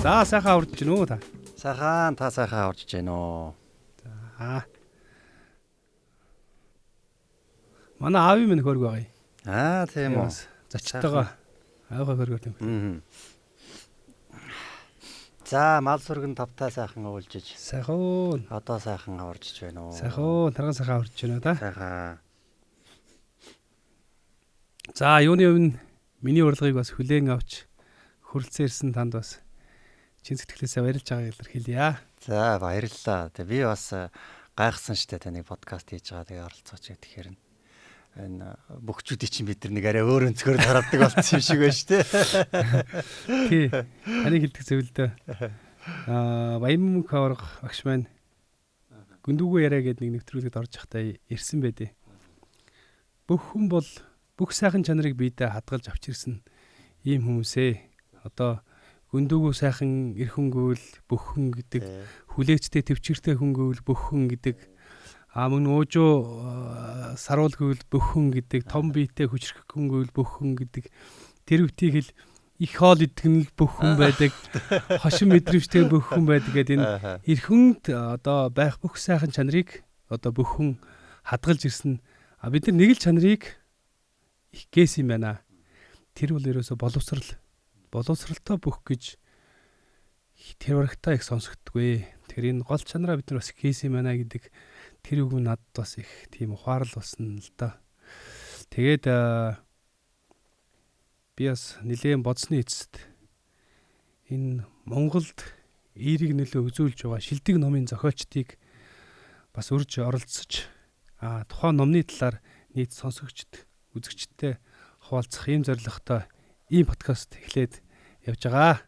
За сайхан аварч гин үү та? Сайхан та сайхан аварч гин үү? За. Манай аав минь хөрг байгаа. Тийм үү. Зочтойгоо аавгаа хөргөөр юм. За мал сүргэн тавтай сайхан уулжиж. Сайхан. Одоо сайхан аварч байна уу? Сайхан, тарган сайхан аварч байна та. Сайхан. За юуны өмнө миний урилгыг бас хүлээн авч хүрэлцэн ирсэн танд бас чин сэтгэлээсээ баярлж байгааг илэрхийлье. За баярлалаа. Тэг би бас гайхсан штэ таны подкаст хийж байгаа тэгээ оролцооч гэхээр энэ бөхчүүдийн чинь бид нэг арай өөр өнцгөр тарадаг болсон юм шиг байна штэ. Тий. Таны хэлдэг зөвлөдөө. Баян хавраг багш маань гүндүүгөө яриа гэдэг нэг нэвтрүүлэгт орж явахдаа ирсэн байдэ. Бүх хүн бол бүх сайхан чанарыг биедээ хадгалж авч ирсэн ийм хүмүүсээ. Одоо гүндүүгөө сайхан эр хөнгөвөл бүх хүн гэдэг, хүлээцтэй төвчөртэй хөнгөвөл бүх хүн гэдэг, мөн уужуу саруулгүйвэл бүх хүн гэдэг, том биетэй хүчрэх хөнгөвөл бүх хүн гэдэг. Тэр үтгийг хэл их хоол идэгнэл бүх хүн байдаг, хошин мэдрэмжтэй бүх хүн байдаг гэдэг энэ эр хүнд одоо байх бүх сайхан чанарыг одоо бүх хүн хадгалж ирсэн. Бид нар нэг л чанарыг их гээсэн юм байна. Тэр бол ерөөсө боловсралтай бүх гэж тэр барагтаа их сонсогддгүй. Тэр энэ гол чанараа бид нар бас гээсэн юм байна гэдэг тэр үг надад бас их тийм ухаарл болсон л да. Тэгээд би бас нэлээд бодсны эцэст энэ Монголд эерэг нөлөө үзүүлж байгаа шилдэг номын зохиолчдыг бас урьж оролцож тухайн номны талаар нийт сонсогчд, үзэгчдтэй хуваалцах ийм зорилготой ийм подкаст эхлээд явж байгаа.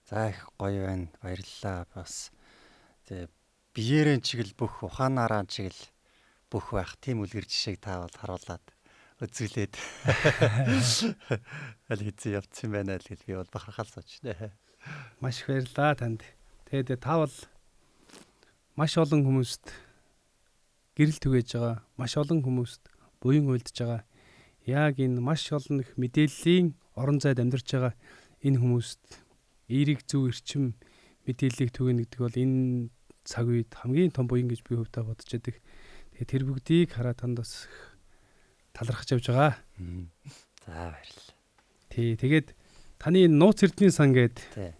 За их гоё байна. Баярлалаа. Бас тэг биеэрэн чигэл бүх ухаанаараа чигэл бүх байх тийм үлгэр жишээг та бол харуулад үзүүлээд аль хэзээ явцсан байна л гэж би бол бахархал сууж. Маш их баярлалаа танд. Тэгээд та бол маш олон хүмүүст гэрэл түгээж байгаа. Маш олон хүмүүст буян уйлдж байгаа. Яг энэ маш олон их мэдээллийн орон зайд амьдарч байгаа энэ хүмүүст эерэг зөв эрчим мэдээллийг түгэнэ гэдэг бол энэ цаг үед хамгийн том буян гэж би хувьдаа бодож байдаг. Тэгээд тэр бүгдийг хараад танд бас талархаж явж байгаа. За баярлалаа. Тий, тэгээд таны нууц эрдний сан гэдэг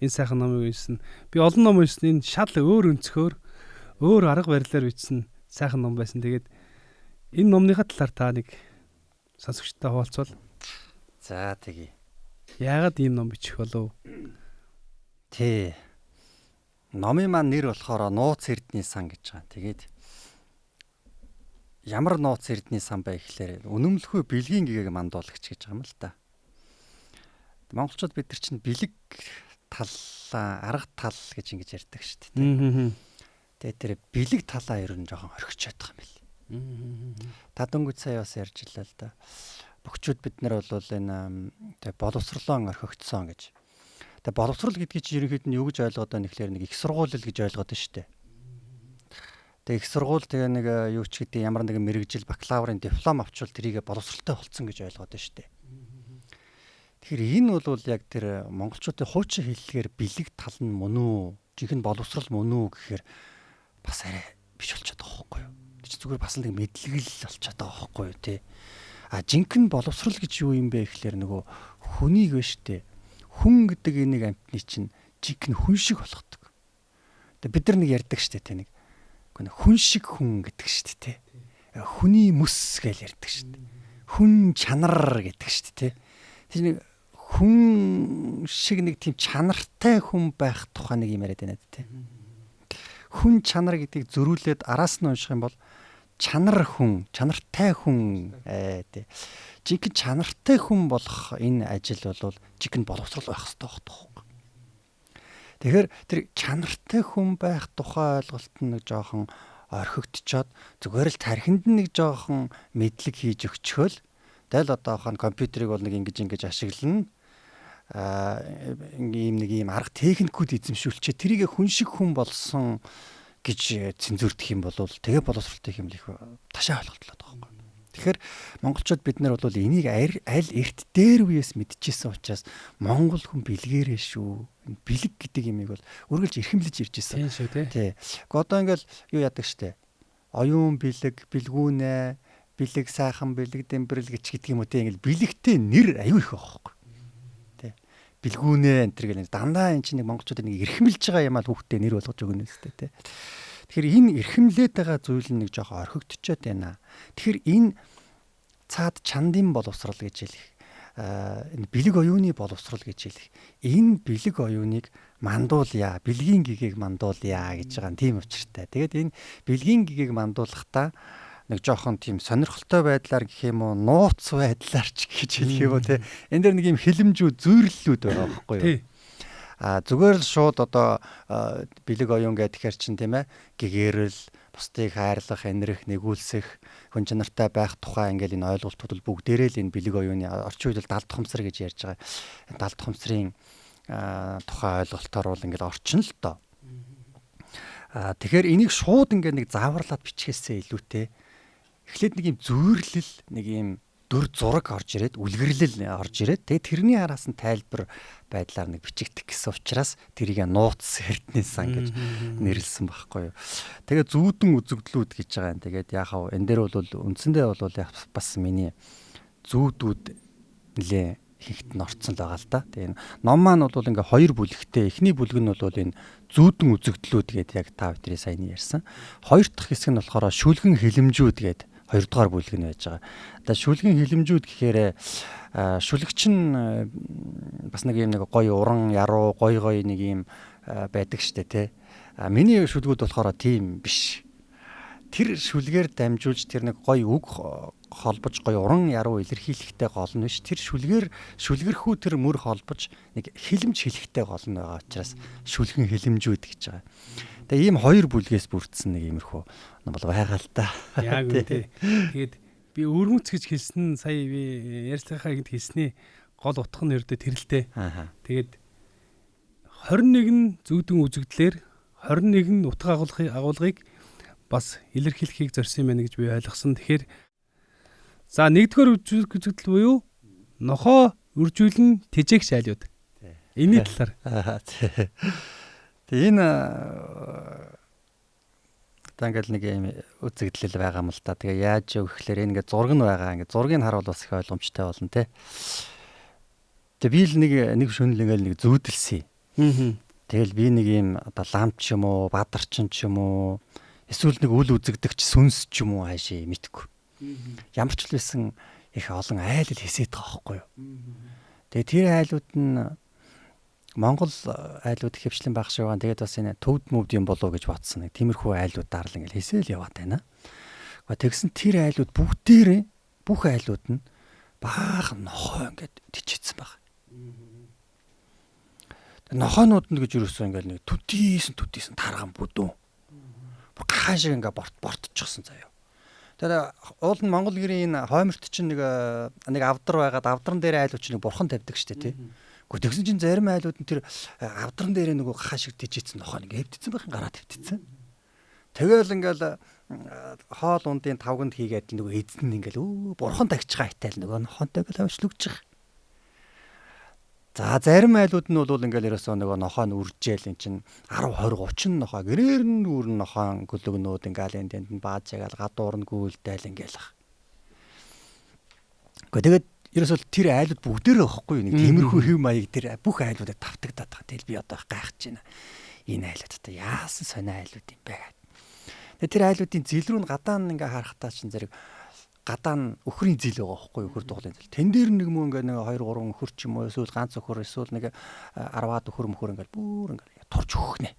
энэ сайхан номыг уншсан. Би олон ном уншсан. Энэ шал өөр өнцгөр, өөр арга барилаар бичсэн сайхан ном байсан. Тэгээд энэ номныхаа талаар та нэг сонсогчтой хуваалцвал. За тэгье. Яагаад ийм ном бичих болов? Тий. Номын маань нэр болохоор Нууц эрдний сан гэж байгаа. Тэгээд ямар нууц эрдний сан бай гэхлээр үнэмлэхүй бэлгийн гэгээг мандуулагч гэж байгаа юм л та. Монголчууд бид нар чинь бэлэг талаа, арга тал гэж ингэж ярьдаг шүү дээ. Тэгээд тэр бэлэг талаа ер нь жоохон орхичод байгаа юм бэл. Та дөнгөж сая бас ярьж илаа л да. Бөхчүүд бид нар бол энэ боловсрлон орхигдсон гэж. Тэгээ боловсрал гэдгийг чи ерөнхийд нь юу гэж ойлгоод байна гэхлээр нэг их сургууль л гэж ойлгоод байна шүү дээ. Тэгээ их сургууль тэгээ нэг юу ч гэдэг ямар нэгэн мэрэгжил бакалаврын диплом авчвал тэрийг боловсралтай болцсон гэж ойлгоод байна шүү дээ. Тэгэхээр энэ бол яг тэр монголчуудын хуучин хэллэгээр бэлэг тал нь мөн үү, жинхэнэ боловсрал мөн үү гэхээр бас арай биш болчиход байгаа байхгүй юу? Чи зүгээр бас нэг мэдлэгэл болчиход байгаа байхгүй юу те. Жинхэнэ боловсрал гэж юу юм бэ гэхлээр нөгөө хүнийг ба штэ. Хүн гэдэг энийг амтны чинь жинхэнэ хүн шиг болгодог. Тэгээ бид нар нэг ярьдаг штэ те нэг. Хүн шиг хүн гэдэг штэ те. Хүний мэс гэж ярьдаг штэ. Хүн чанар гэдэг штэ те. Тэр нэг хүн шиг нэг тийм чанартай хүн байх тухай нэг юм яриад байна те. Хүн чанар гэдгийг зөрүүлээд араас нь унших юм бол чанар хүн, чанартай хүн тий. Жинхэнэ чанартай хүн болох энэ ажил бол жинхэнэ боловсрал байх хэрэгтэй байхгүй. Тэгэхээр тэр чанартай хүн байх тухай ойлголт нь нэг жоохон орхигдчиход зүгээр л тархинд нэг жоохон мэдлэг хийж өгчөөл тэл одоохон компьютерийг бол нэг ингэж ашиглана. Ийм арга техникүүд эзэмшүүлчээ тэрийг хүн шиг хүн болсон гэж цензурдах юм бол тэгээ боловсралтай юм л их ташаа ойлголтлоод байгаа юм. Тэгэхээр монголчууд бид нар бол энийг аль эрт дээр үеэс мэдчихсэн учраас монгол хүн бэлгээрээ шүү. Бэлэг гэдэг юмыг бол үргэлж эрхэмлэж ирж байсан. Тийм шүү тий. Одоо ингээл юу яадаг штэ. Оюун бэлэг, бэлгүүнэ, бэлэг сайхан, бэлэг дэмбэрэл гэж гэдэг юм уу тий. Ингээл бэлэгтэй нэр аюу их байхгүй. Тий. Бэлгүүнэ энэ төр гэл дандаа эн чинь нэг монголчууд нэг эрхэмлж байгаа юм аа хүүхдээ нэр болгож өгнө үстэй тий. Тэгэхээр энэ эрхэмлээд байгаа зүйл нэг жоохон орхигдчиход байна. Тэгэхээр энэ цаад чандын боловсрал гэж хэлэх, энэ бэлэг оюуны боловсрал гэж хэлэх. Энэ бэлэг оюуныг мандуулъя, бэлгийн гэгийг мандуулъя гэж байгаа нь тийм учиртай. Тэгээд энэ бэлгийн гэгийг мандуулахдаа нэг жоохон тийм сонирхолтой байдлаар гэх юм уу, нууц байдлаар ч гэж хэлэх юм уу те. Энд дэр нэг юм хилэмжүү зүйрлэлүүд байгаа байхгүй юу? Зүгээр л шууд одоо бэлэг оюун гэхээр чинь тийм ээ гэгэрэл, бусдыг хайрлах, энэрх, нэгүүлсэх, хүн чанартай байх тухай ингээл энэ ойлголтууд бол бүгдээрээ л энэ бэлэг оюуны орчин үед л далд хумсар гэж ярьж байгаа. Далд хумсрын тухай ойлголтоор бол ингээл орчин л доо. Тэгэхээр энийг шууд ингээд нэг зааварлаад бичгээсээ илүүтэй эхлээд нэг юм зүйрлэл, нэг юм дүр зураг орж ирээд, үлгэрлэл орж ирээд тэгээд тэрний араас нь тайлбар байдлаар нэг бичигдэх гэсэн учраас тэрийг нууц эрдэнэ сан гэж нэрлсэн байхгүй юу. Тэгээд зүүдэн үзэгдлүүд гэж байгаа юм. Тэгээд яхав энэ дээр бол үндсэндээ бол бас миний зүүдүүд нэлээ ихэнх нь орцсон л байгаа л да. Тэгээд ном маань бол ингээ хоёр бүлэгтэй. Эхний бүлэг нь бол энэ зүүдэн үзэгдлүүд гэдэг яг та бүхэн сайн ярьсан. Хоёр дахь хэсэг нь болохоор шүлгэн хилэмжүүд гэдэг хоёрдугаар бүлэг нь байж байгаа. Одоо шүлгийн хилэмжүүд гэхээр шүлэгч нь бас нэг юм нэг гоё уран яруу гоё нэг юм байдаг штэ тий. Миний шүлгүүд болохоор тийм биш. Тэр шүлгээр дамжуулж тэр нэг гоё үг холбож гоё уран яруу илэрхийлэхтэй гол нь биш. Тэр шүлгэрхүү тэр мөр холбож нэг хилэмж хэлэхтэй гол нь байгаа учраас шүлгэн хилэмжүүд гэж байгаа. Тэгээ ийм хоёр бүлгээс бүрдсэн нэг иймэрхүү ном бол байгаа л та. Яг үү тий. Тэгээд би өрмөц гэж хэлсэн сая би ярьцлахаа гэд хэлсний гол утга нь ердөө тэрэлтэй. Тэгээд 21 зүүдэн үзэгдлэр 21 утга агуулгыг бас илэрхийлэхийг зорьсон юм байна гэж би ойлгосон. Тэгэхээр за нэгдүгээр үзэгдэл буюу нохоо үржүүлэн тэжээгч айлууд. Энэний талаар. Тэгээ энэ ингээл нэг юм үзэгдэл байгаа юм л та. Тэгээ яаж яв гэхлээр энэ ингээ зураг нь байгаа. Ингээ зургийг харуул бас их ойлгомжтой болно те. Тэгээ би л нэг шөнөл ингээл нэг зүүдэлсэн. Тэгэл би нэг юм одоо ламч юм уу, бадарчин ч юм уу, эсвэл нэг үл үзэгдэгч сүнс ч юм уу хаашаа мэдгүй. Ямар ч л байсан их олон айл хэсээд байгаа байхгүй юу. Тэгээ тэр айлууд нь Монгол айлууд хэвшлэн байх шиг байгаа. Тэгээд бас энэ төвд мөвд юм болоо гэж бодсон. Нэг тиймэрхүү айлууд дарлан ингээл хэсэл яваад байна. Тэгсэн тэр айлууд бүгдээрээ бүх айлууд нь баахан нохоо ингээд тижээдсэн баг. Нохоонууд нь гэж юусэн ингээл нэг түтийсэн тарган бүдүүн. Бүр гахаа шиг ингээд бортчихсон заяа. Тэгээд уул нь Монгол гэрийн энэ хойморт чинь нэг авдар байгаад авдран дээр айлууд чинь бурхан тавьдаг штэ тий. Гэхдээ тэгсэн чинь зарим айлууд нь тэр авдран дээр нөгөө гахаа шиг тижээдсэн нохоо ингээд хэвдсэн байхын гараад хэвдсэн. Тэгэл ингээл хоол ундын тавганд хийгээд нөгөө эзэн ингээл бурхан тагч байгаа хайтайл нөгөө нохоонтой ингээл авчлууж байгаа. За зарим айлууд нь бол ингээл ерөөсөө нөгөө нохоо нь үржээл эн чинь 10 20 30 нохоо гэрээр нь үрн нохоо гөлөгнүүд ингээл энд нь бааж ягаал гадуур нь гүйлдээл ингээл ах. Тэгээд ерөөсөө тэр айлууд бүгдээрээ байхгүй нэг тиймэрхүү хэв маяг тэр бүх айлуудад тавтагдаад байгаа. Тэгэл би одоо гайхаж байна. Энэ айлууд одоо яасан сонио айлууд юм бэ? Тэгээд тэр айлуудын зил рүү гадаа нь ингээ харахтаа чинь зэрэг гадаа нь өхрийн зил байгаа байхгүй өхөр дуглын зил. Тэн дээр нэг мөн ингээ нэг 2 3 өхөр ч юм уу эсвэл ганц өхөр эсвэл нэг 10-аад өхөр мөхөр ингээ бүр ингээ турж өгөхнэ.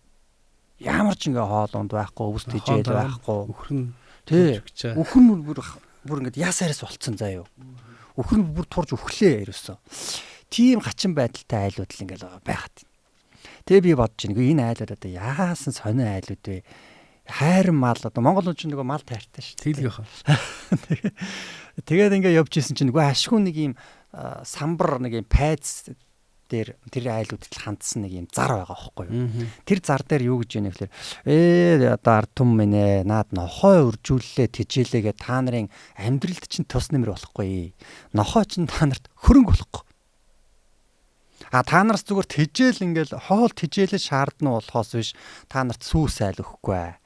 Ямар ч ингээ хоолунд байхгүй, өвс тэжээл байхгүй. Өхөр нь тий. Өхөр нь бүр ингээ ясаарас болцсон заа юу. Өхөр нь бүр турж өглөө ерөөсөө. Тийм хачин байдалтай айлууд л ингээл байгаад. Тэгээ би бодож байна. Энэ айлууд одоо яасан сонио айлууд вэ? Хайран мал одоо Монгол хүн чинь нөгөө мал тайртай шүү. Тэглэх хаа. Тэгээд ингээ явж исэн чинь нөгөө ашгүй нэг юм самбар нэг юм пайц дээр тэр айлуудад хандсан нэг юм зар байгаа байхгүй юу. Тэр зар дээр юу гэж яана гэхээр одоо ард түмэн минь ээ наад нохой үржүүллээ тижээлээгээ та нарын амьдралд чинь тус нэмэр болохгүй. Нохой чинь та нарт хөрөнгө болохгүй. Та нараас зүгээр тижээл ингээл хоол тижээлээ шаардна болохоос биш та нарт сүүс айл өгөхгүй.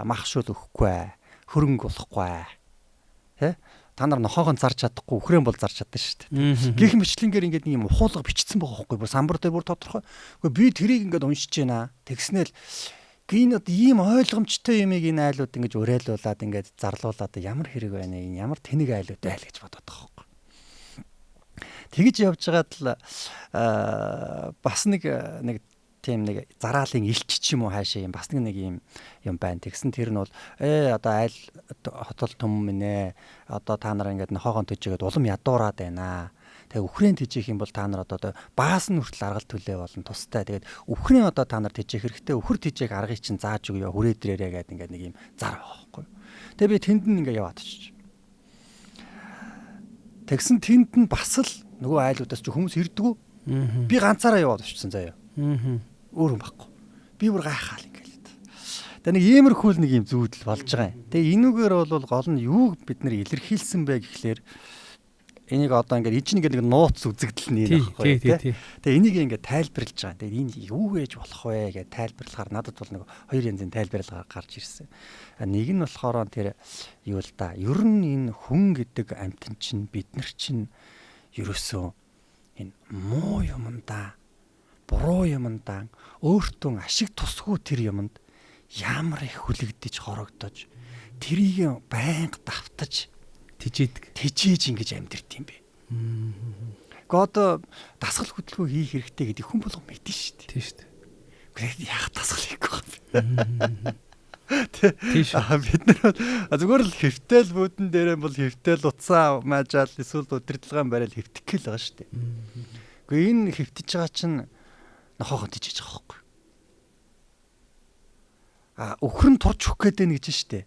Махшуул өгөхгүй. Хөрөнгө болохгүй. Тэ? Та нар нохоогоо зарж чадахгүй, үхрэн бол зарж чаддаг шүү дээ. Гэх мэтлэнгээр ингээд нэг юм ухуулга бичсэн байгаа байхгүй. Бүр самбар дээр бүр тодорхой. Гэхдээ би тэрийг ингээд уншиж байна. Тэгснээл энэ одоо ийм ойлгомжтой юмыг энэ айлууд ингэж уриалуулад ингээд зарлуулад ямар хэрэг байна энэ ямар тэнэг айлууд байл гэж бодоод байгаа байхгүй. Тэгэж явж байгаад л бас нэг тийм нэг зараалын илч ч юм уу хаашаа юм бас нэг юм байна. Тэгсэн тэр нь бол одоо айл хотол төм минь одоо та нар ингээд нохоогоо төжөөд улам ядуураад байна. Тэгээ үхрэн тижих юм бол та нар одоо баас нь хүртэл аргал төлөө болно тустай. Тэгээд үхрэн одоо та нар тижих хэрэгтэй. Үхэр тижих аргыг чинь зааж өгөө хүрээ дээрээ гэдэг ингээд нэг юм зар байхгүй. Тэгээ би тэнд нь ингээд яваад очиж. Тэгсэн тэнд нь бас л нөгөө айлуудаас ч хүмүүс ирдэггүй. Би ганцаараа яваад очсон заяа. Өөр юм байхгүй. Би бүр гайхаал ингээл. Тэгээ нэг иймэрхүүл нэг юм зүйдэл болж байгаа юм. Тэгээ энүүгээр бол гол нь юу бид нэр илэрхийлсэн бэ гэхлээр энийг одоо ингээд ижин нэг нууц үзэгдэл нь байхгүй тий. Тэгээ энийг ингээд тайлбарлаж байгаа. Тэгээ энэ юу гэж болох вэ гэж тайлбарлахаар надад бол нэг хоёр янзын тайлбарлал гарч ирсэн. Нэг нь болохоор тэр юу л да. Ер нь энэ хүн гэдэг амьтан чинь бид нар чинь ерөөсөө энэ муу юмдаа буруу юмдаа өөртөө ашиг тусгүй тэр юмд ямар их хүлэгдэж хорогдож тэрийг байнга давтаж тижээж ингэж амьдэрт юм бэ. God дасгал хөдөлгөөн хийх хэрэгтэй гэдэг хүн болго мэдэн шүү дээ. Тийм шүү дээ. Гэхдээ яг дасгал хийхгүй байна. Бид нар зүгээр л хэвтэл бүүдэн дээр бол хэвтэл утсаа маажаал эсвэл удирдлагын барайл хэвтэх гээл байгаа шүү дээ. Гэхдээ энэ хэвтэж байгаа чинь нохоогоо тижиж байгаа байхгүй. Өхрөн турж өгөх гээд байна гэж шүү дээ.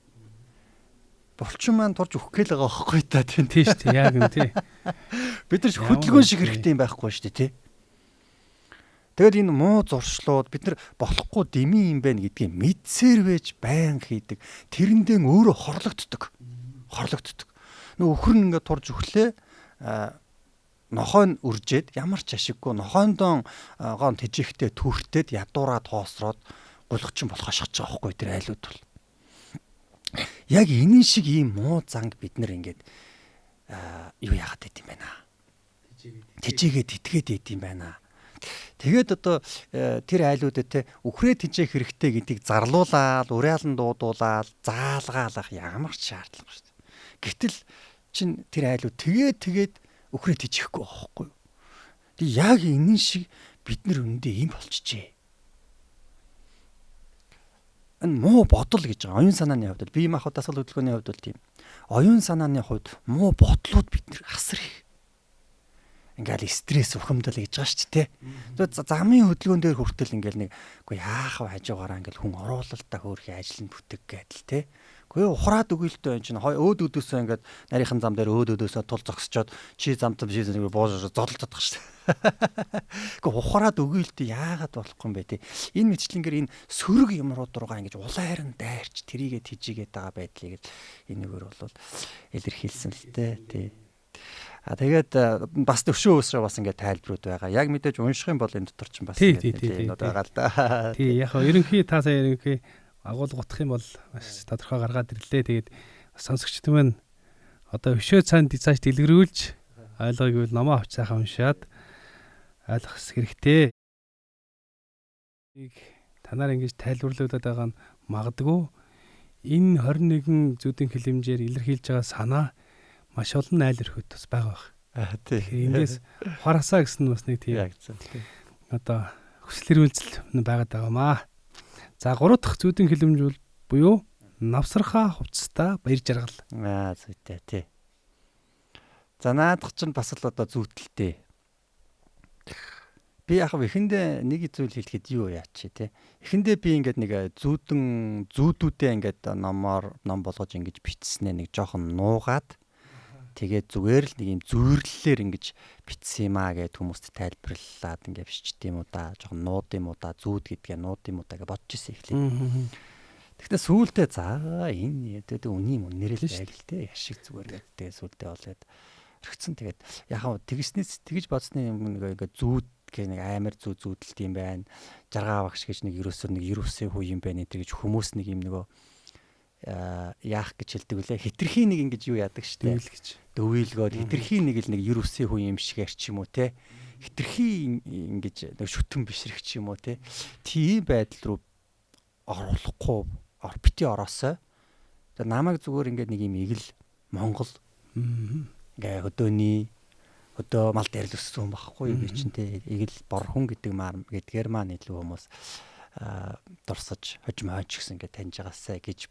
Булчин маань турж өгөх гээл байгаа байхгүй та тийм шүү дээ. Яг юм тий. Бид нар хөдөлгөөн шиг хэрэгтэй юм байхгүй шүү дээ тий. Тэгэд энэ муу зуршлууд бид нар болохгүй дэмий юм байна гэдгийг мэдсээр байж байн хийдэг. Тэрэндээ өөрөө хорлогддог. Нөө өхөр нь ингээд турж өглөө нохой нь үржээд ямар ч ашиггүй нохойндоо гон тижихтэй төртөд ядуураад хоосроод гулгачин болохоо шатж байгаа байхгүй тэр айлууд бол. Яг энэ шиг ийм муу занг бид нар ингээд юу яагаад гэдэм байна. Тижигээд итгээд идэм байна. Тэгээд одоо тэр айлуудад те үхрээ тижээх хэрэгтэй гэдгийг зарлуулаад, уриалан дуудуулаад, заалгаалах ямар ч шаардлага шүү дээ. Гэтэл чин тэр айлууд тэгээд үхрээ тижихгүй байхгүй. Тэг яг энэ шиг бид нар өндөө юм болчихжээ. Энэ муу бодол гэж байгаа. Оюун санааны хувьд бие махбод дасгал хөдөлгөөний хувьд бол тийм. Оюун санааны хувьд муу бодлууд бид нар асар их ингээл стресс ухамдал гэж байгаа шүү дээ. Тэгээд замын хөдөлгөөн дээр хүртэл ингээл нэг үгүй яах вэ хажуугаараа ингээл хүн оруулалтаа хөөрхий ажил нь бүтэг гэдэл те. Үгүй ухраад өгөөлтэй энэ чинь өөд өдөөсөө ингээд нарийнхан зам дээр өөд өдөөсөө тул зогсчоод чи замтам чи нэг боож зодолж чадах шүү дээ. Үгүй ухраад өгөөлтэй яагаад болохгүй юм бэ те. Энэ мэтлэнгээр энэ сөрөг юмрууд руугаа ингээд улайран дайрч тэрийгэ тижигээд байгаа байдлыг энэгээр бол илэрхийлсэн л те. Тэгээд бас төвшөө өсрөө бас ингээд тайлбарууд байгаа. Яг мэдээж унших юм бол энэ дотор ч бас тийм байгаа л да. Тий, яг ерөнхий та сая ерөнхий агуулгах юм бол маш тодорхой гаргаад ирлээ. Тэгээд сонсогчд маань одоо өшөө цаанд цааш дэлгэрүүлж ойлгоогүй бол номоо авч сайхан уншаад ойлгох хэрэгтэй. Танаар ингэж тайлбарлуулад байгаа нь магадгүй энэ 21 зүудийн хилэмжээр илэрхийлж байгаа санаа маш олон айл өрхөд бас байгаа баг. Тийм. Эндээс ухаарасаа гэсэн бас нэг тийм. Одоо хүсэл эрмэлзэл байгаад байгаамаа. За 3 дахь зүйдэн хилэмж буюу навсархаа хувцастаа баяр жаргал. Зүйтэй тий. За наадах чинь бас л одоо зүйтэлтэй. Би яг эхэндээ нэг зүйл хэлэхэд юу яач тий. Эхэндээ би ингээд нэг зүүдүүдээ ингээд ном болгож ингэж бичснээ нэг жоохон нуугаад Тэгээд зүгээр л нэг юм зүйрлэлээр ингэж бичсэн юм аа гэд хүмүүст тайлбарлаад ингэ бичт юм уу да. Жохон нууд юм уу да. Зүүд гэдгээ нууд юм уу да гэж бодож ирсэн эхлэв. Тэгэхдээ сүүлдээ за энэ тэгээд үний юм нэрэл байг л те яшиг зүгээр гэдэг сүүлдээ болоод орхицсан. Тэгээд яхаа тэгснээс тэгж бодсны юм нэг зүүд гэх нэг амар зүүдэлт юм байна. Жаргаа багш гэж нэг ерөөсөө нэг ерөөсөө хүү юм байна гэж хүмүүс нэг юм нөгөө яах гэж хэлдэг үлээ. Хитрхи нэг ингэж юу яадаг штэ. Дөвийлгөөд хитрхи нэг л нэг ерөөсөө хүү юм шиг арч юм уу те. Хитрхи ингэж нэг шүтэн бишрэх ч юм уу те. Тийм байдал руу оруулахгүй бити ороосоо. Тэгээ намайг зүгээр ингээд нэг юм игэл Монгол ингээ өдөө мал дээр л өссөн байхгүй би чинь те игэл борхон гэдгээр маань илүү хүмүүс дурсаж хожимооч гэсэн ингээ таньж байгаасаа гэж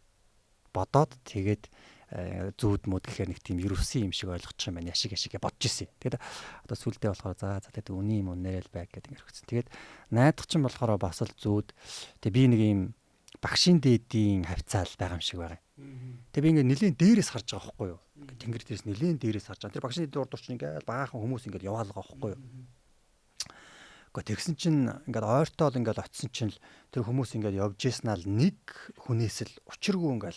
бодоод тэгээд зүүд мод гэхээр нэг тийм ерөөсөн юм шиг ойлгочих юм байна яшиг бодож ирсэн. Тэгээд одоо сүлдээ болохоор за тэгээд үний юм нэрэл байг гэдэг ингэрхсэн. Тэгээд найдах чинь болохоор бас л зүүд тэгээд би нэг юм багшийн дээдийн хавцаал байгаа юм шиг байгаа. Тэгээд би ингээ нэлийн дээрээс харж байгаа байхгүй юу? Тэнгэр дээрээс нэлийн дээрээс харж байгаа. Тэр багшийн дээд урд чинь ингээ баахан хүмүүс ингээ яваалгаа байхгүй юу? Гэхдээ тэгсэн чинь ингээ ойртоол ингээ очисон чинь тэр хүмүүс ингээ явж ийснаа л нэг хүнээс л учиргүй ингээ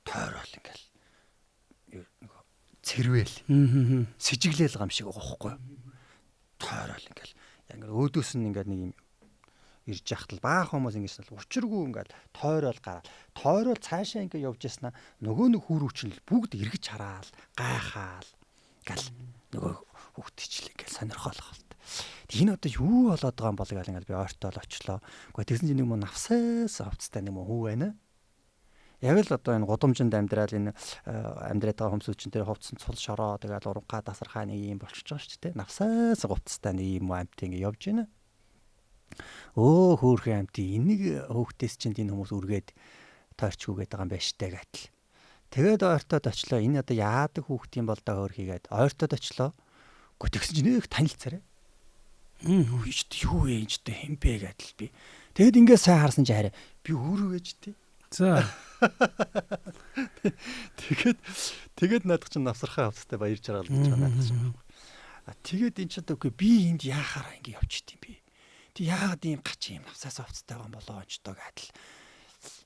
тойрол ингээл цэрвэл сэжиглээл гам шиг байгаа байхгүй юу? Тойрол ингээл яг өөдөөс нь ингээ нэг юм ирж яхад л баах хүмүүс ингэж л учиргүй ингээл тойрол гараад тойрол цаашаа ингээ явж яснаа нөгөө нэг хүүрүүч нь бүгд эргэж хараал гайхаал гал нөгөө хүүхдчлээ ингээл сонирхолох болт. Энэ одоо юу болоод байгаа юм бол гал ингээл би ойртоол очлоо. Гэхдээ тэгсэн чинь нэг мөн навсаас авцтай нэг мөн хүү байна. Яг л одоо энэ гудамжинд амьдрал энэ амьдраад байгаа хүмүүсчин дээр хувцсан цул шороо тэгэл уранхаа дасархаа нэг юм болчихж байгаа шүү дээ. Навсаас гутцтай нэг юм амт ингээ явж байна. Өө хөөрхөн амт энийг хөөхтөөс чинь энэ хүмүүс үргээд тойрчгүйгээд байгаа юм байна штэ гэтэл. Тэгээд ойртоод очлоо. Энэ одоо яадаг хөөхт юм бол да хөөрхийгээд ойртоод очлоо. Гэхдээ тэгсэн чинь нэг танилцаарай. Юу юм ч хэм бэ гэдэл би. Тэгэд ингээ сайн харсан чи хараа. Би өөрөө гэж тий. За. Тэгээд наадах чинь навсархаа авцтай баяр жаргал гэж наадах чинь. Тэгээд эн чинь үгүй би энд яахаараа ингээ явж ит юм бэ. Тэг яагаад ийм гач юм навсаас авцтай байгаа юм болоо ч доо гэдэл.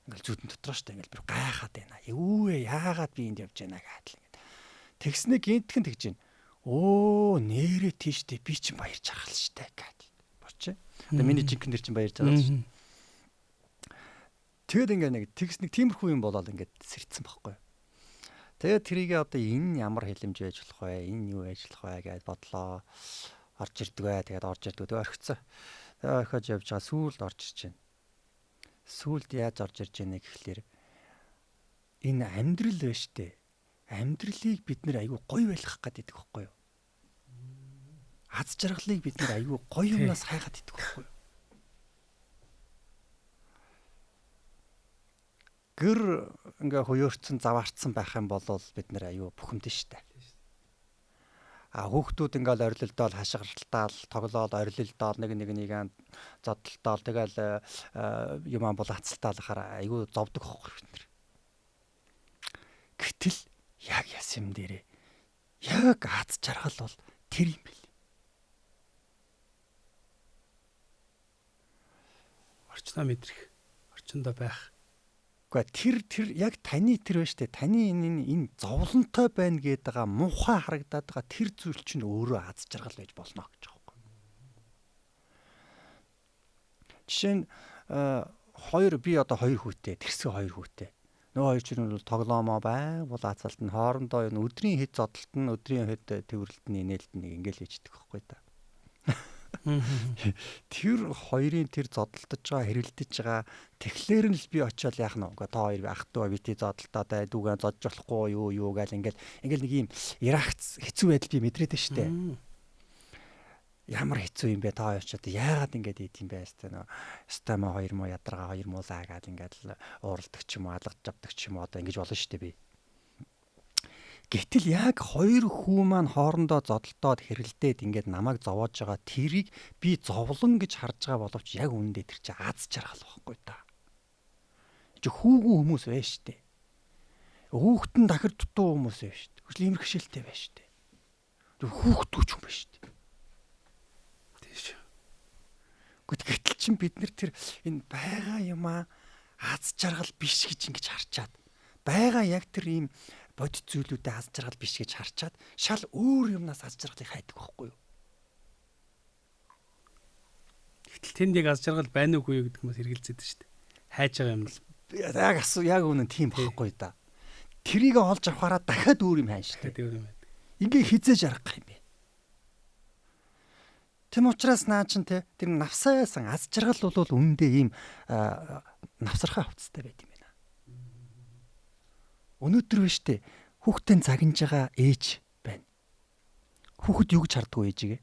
Ингээл зүудэн дотроос та ингээл би гайхаад байна. Юу вэ? Яагаад би энд явж байна гэдэл ингээд. Тэгснэ гинтхэн тэгж байна. Оо нэрээ тийштэй би чинь баяр жаргал штэ гэдэл. Бочээ. Одоо миний жинхэнэ чинь баяр жаргал шүү. Тэгээд ингээ нэг тэгс нэг тиймэрхүү юм болоод ингээд сэрцсэн байхгүй. Тэгээд тэрийгээ одоо энэ ямар хэлэмж байж болох вэ? Энэ юу байж болох вэ гэж бодлоо. Орж ирдэг бай. Тэгээд орж ирдэг. Тэгээд орхицсан. Тэгээд орхиж явж байгаа сүүлд орж ирж байна. Сүүлд яаж орж ирж байна гэхэлэр энэ амьдрал байна штэ. Амьдралыг бид нэр аягүй гоё байлгах гэдэг байхгүй юу? Аз жаргалыг бид нэр аягүй гоё юмнаас хайгаад идэх байхгүй юу? Гэр ингээ хуйөрцөн заваарцсан байх юм бол бид нэр аюу бухимдэн штэ. Хүүхдүүд ингээл орилолдоол хашгиралтаал тоглоол орилолдоол нэг зодтолтоол тэгэл юм бол ацалтаалахаар аюу зовдөг хөхгүй бид нэр. Гэтэл яг ясэм дээрээ яг аз жаргал бол тэр юм бэл. Орчноо мэдрэх, орчиндоо байх. Тэр яг таны тэр байна штэ. Таны энэ зовлонтой байна гэдэг байгаа муухай харагдаад байгаа тэр зүйл чинь өөрөө аз жаргал байж болно гэж байгаа юм. Жишээ нь би одоо хоёр хүүтэй, тэрсээ хоёр хүүтэй. Нөгөө хоёр чинь бол тоглоомоо байгуул азалт нь хоорондоо өдрийн хэд зодтолт нь өдрийн хэд төвөрлөлт нь инээлт нь ингээл хийж идэх байхгүй та. Тэр хоёрын тэр зодтолтож байгаа хэрэлдэж байгаа тэгэхээр нь л би очиод яах нь уга та хоёр ах トゥ бити зодтолтоод дүүгээ зодж болохгүй юу гээл ингээл нэг юм ярахц хэцүү байдал би мэдрээд байна штэ. Ямар хэцүү юм бэ та хоёр ч одоо яагаад ингэж ийд юм бэ хэвээр нөө стама хоёр муу ядаргаа хоёр муулаа гал ингээл ууралдаг ч юм уу алгаж авдаг ч юм уу одоо ингэж болно штэ би. Гэтэл яг хоёр хүү маань хоорондоо зодтолтоод хэрэлдээд ингээд намайг зовоож байгаа тэрийг би зовлон гэж харж байгаа боловч яг үүндээ тэр чинь аз жаргал байхгүй та. Чи хүүгэн хүмүүс байж штэ. Хүүхдэн дахир дутуу хүмүүс байж штэ. Хөрл имэр хшээлтэй байна шүү дээ. Хүүхдүүч юм байна шүү дээ. Тийш. Гэтэл чин бид нар тэр энэ байгаа юмаа аз жаргал биш гэж ингэж харчаад байгаа яг тэр ийм бодит зүйлүүдэд аз жаргал биш гэж харчаад шал өөр юмнаас аз жаргалыг хайдаг байхгүй юу? Гэтэл тэнд яг аз жаргал байна уугүй юу гэдэг юмас хэргэлзээд шүү дээ. Хайж байгаа юм л. Яг үнэн тийм байхгүй да. Тэрийг олж авахаараа дахиад өөр юм хайна шүү дээ. Өөр юм байна. Ингээ хизээж аргах юм бэ. Тэм учраас наа чин тэр навсаасан аз жаргал бол үнэндээ ийм навсархаа хувцастай байт юм байна. Өнөөдөр биш үү? Хүүхдээ загнаж байгаа ээж байна. Хүүхэд юу гэж харддаг ээжигээ?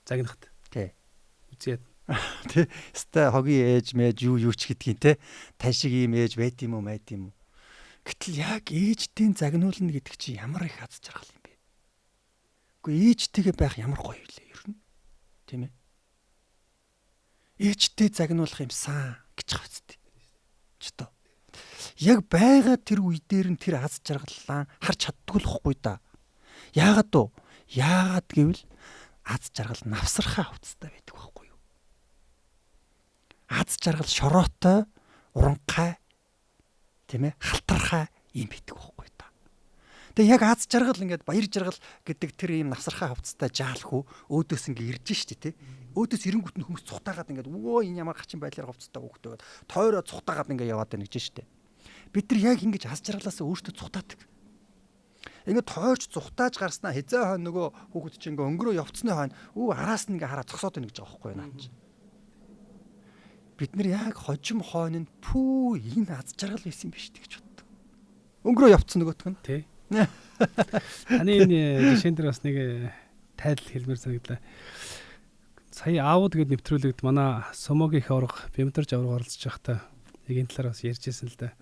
Загнахт. Тий. Үзээд. Тий. Ста хогийн ээж мэж юу ч гэдгийг те. Ташиг ийм ээж байт юм уу, майт юм уу? Гэтэл яг ээжтэй загнуулна гэдэг чинь ямар их аз жаргал юм бэ? Гэхдээ ээжтэйгээ байх ямар гоё вэ ер нь? Тийм ээ. Ээжтэй загнуулах юмсан гэж хавцдаг. Чото. Яг байгаа тэр үе дээр нь тэр аз жаргаллаа харж чаддгүй л ихгүй да. Яагаад вэ? Яагаад гэвэл аз жаргал навсархаа хувцастай байдаг байхгүй юу? Аз жаргал шороотой, уранхай, тийм ээ, халтархай юм байдаг байхгүй да. Тэгээ яг аз жаргал ингээд баяр жаргал гэдэг тэр ийм навсархаа хувцастай жаалах уу өөдөөс ингээд ирж штэ тий. Өөдөөс ирэнгүүт нь хүмүүс цухтаагаад ингээд өө энэ ямар хачин байдлаар хувцастай хөөхтэйгээд тойроо цухтаагаад ингээд яваад байна гэж штэ. Бид нар яг ингэж аз жаргалаас өөртөө цухтаадаг. Ингээд тойрч цухтааж гарснаа хизээ хойно нөгөө хүүхэд чинь ингээд өнгөрөө явцсны хойно араас нь ингээд хараа цогсоод байна гэж байгаа байхгүй наа чи. Бид нар яг хожим хойно нь пүү энэ аз жаргал байсан юм биш гэж боддог. Өнгөрөө явцсан нөгөөтг нь. Тий. Таны энэ жишээн дээр бас нэг тайлал хэлмээр санагдлаа. Сая аауд гэд нэвтрүүлэгт манай Сомогийн их авраг Бямдарж авраг оролцож байхдаа яг энэ талаар бас ярьжсэн л да.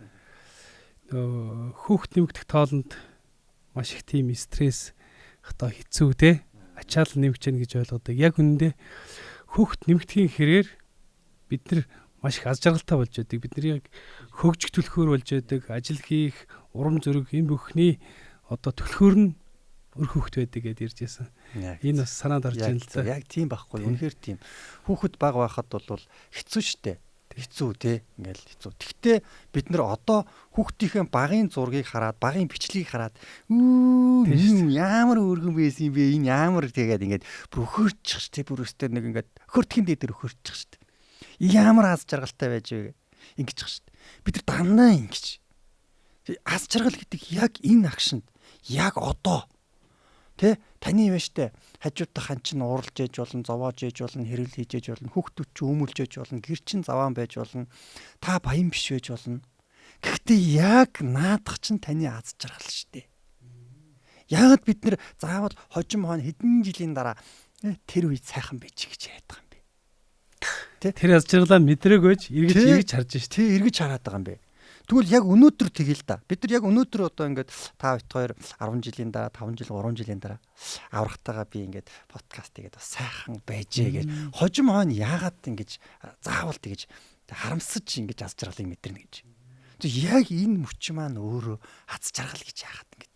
Нөө хүүхд нэмэгдэх тоолонд маш их тийм стресс хата хэцүү те ачаал нэмгэж гэнэ гэж ойлгодог. Яг үнэндээ хүүхд нэмэгдэхийн хэрээр бид нар маш их аз жаргалтай болж байдаг. Бидний яг хөгжих түлхүүр болж байдаг. Ажил хийх, урам зориг энэ бүхний одоо түлхүүр нь өр хүүхд байдаг гэдээ ярьжсэн. Энэ бас санаад орж байна л да. Яг тийм байхгүй. Үнэхээр тийм. Хүүхэд бага байхад бол хэцүү шттэ. Хэцүү те. Ингээл хэцүү. Тэгтээ бид нар одоо хүүхдийнхээ багын зургийг хараад, багын бичлэгийг хараад ямар өргөн байсан юм бэ? Энэ ямар тэгээд ингээд бүр өхөрчих шттэ. Бүр өстэй нэг ингээд хөртгөн дээр өхөрчих шттэ. Ямар аз жаргалтай байж вэ? Ингэчих шттэ. Бид нар дандаа ингэж. Аз жаргал гэдэг яг энэ агшинд яг одоо тэ таны юм штэ хажуудах хан чинь уралж ээж болно, зовоож ээж болно, хэрэл хийж ээж болно, хүүхдүүд чинь өмөлж ээж болно, гэр чинь заваан байж болно, та баян биш байж болно. Гэхдээ яг наадах чинь таны аз жаргал штэ. Яагаад бид нэр заавал хожим хоон хэдэн жилийн дараа тэр үед сайхан байж гэж яадаг юм бэ? Тэ тэр аз жаргалаа мэдрэгөөж эргэж харж штэ. Тэ эргэж хараад байгаа юм бэ. Тэгвэл яг өнөөдөр тэгэл да. Бид нар яг өнөөдөр одоо ингээд та бит хоёр 10 жилийн дараа, 5 жил, 3 жилийн дараа аврагтайгаа би ингээд подкаст хийгээд бас сайхан байжээ гэж. Хожим хойно яагаад ингэж заавал тэгэж харамсаж ингэж аз жаргалыг мэдэрнэ гэж. Тэг яг энэ мөч маань өөрөө аз жаргал гэж яагаад ингэж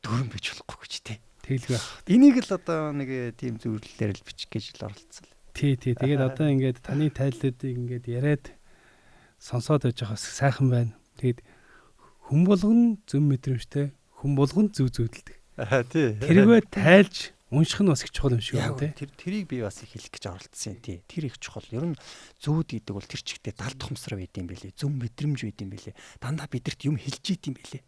дөрөн бич болохгүй гэж тий. Тэглэх байх. Энийг л одоо нэг тийм зөвлөлөөр л бичих гэж л оролцсон. Тий. Тэгээд одоо ингээд таны тайллуудыг ингээд яриад сонсоод байж байгаа сайхан байна. Тэгэд хүн болгон зөв мэдрэмжтэй, хүн болгон зөв зөвдөлдөг. Тий. Тэргээ тайлж унших нь бас их чухал юм шиг байна тий. Тэрийг би бас их хэлэх гэж оролдсон тий. Тэр их чухал. Ер нь зөвд гэдэг бол тэр чигтээ далд тухамсар байд юм бэлээ. Зөв мэдрэмж байд юм бэлээ. Дандаа бидэрт юм хэлж ийд юм бэлээ.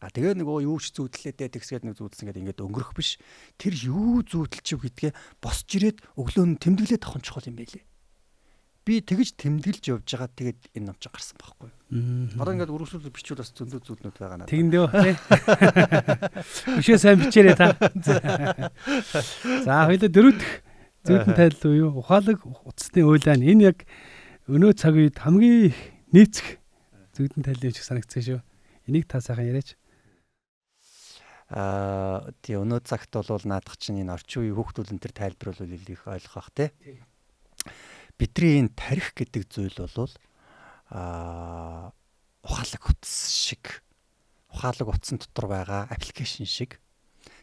Тэгээ нөгөө юу ч зүүдлээ дээ тэгсгээд нэг зүүдсэн гэдэг ингээд өнгөрөх биш. Тэр юу зүүдэлчих гэдгээ босч ирээд өглөө нь тэмдэглээд авах нь чухал юм бэлээ. Би тэгж тэмдэглэж явж байгаа тэгээд энэ номч гарсан байхгүй юу. Одоо ингээд үргэлжлүүлж бичвэл бас зөндөө зүйлнүүд байгаа надад. Тэгэндөө тий. Өшөө сайн бичээрэй та. За хоёул дөрөвдөх зүйдэн тайлал уу юу? Ухаалаг утасны уйлаан энэ яг өнөө цаг үед хамгийн их нийцэх зүйдэн тайлал юм шиг санагдсан шүү. Энийг та сайхан яриач. Тий өнөө цагт бол наадах чинь энэ орчин үеийн хүүхдүүд энэ төр тайлбарлал их ойлгох бах тий. Бидний энэ тарих гэдэг зүйл бол ухаалаг утсан дотор байгаа аппликейшн шиг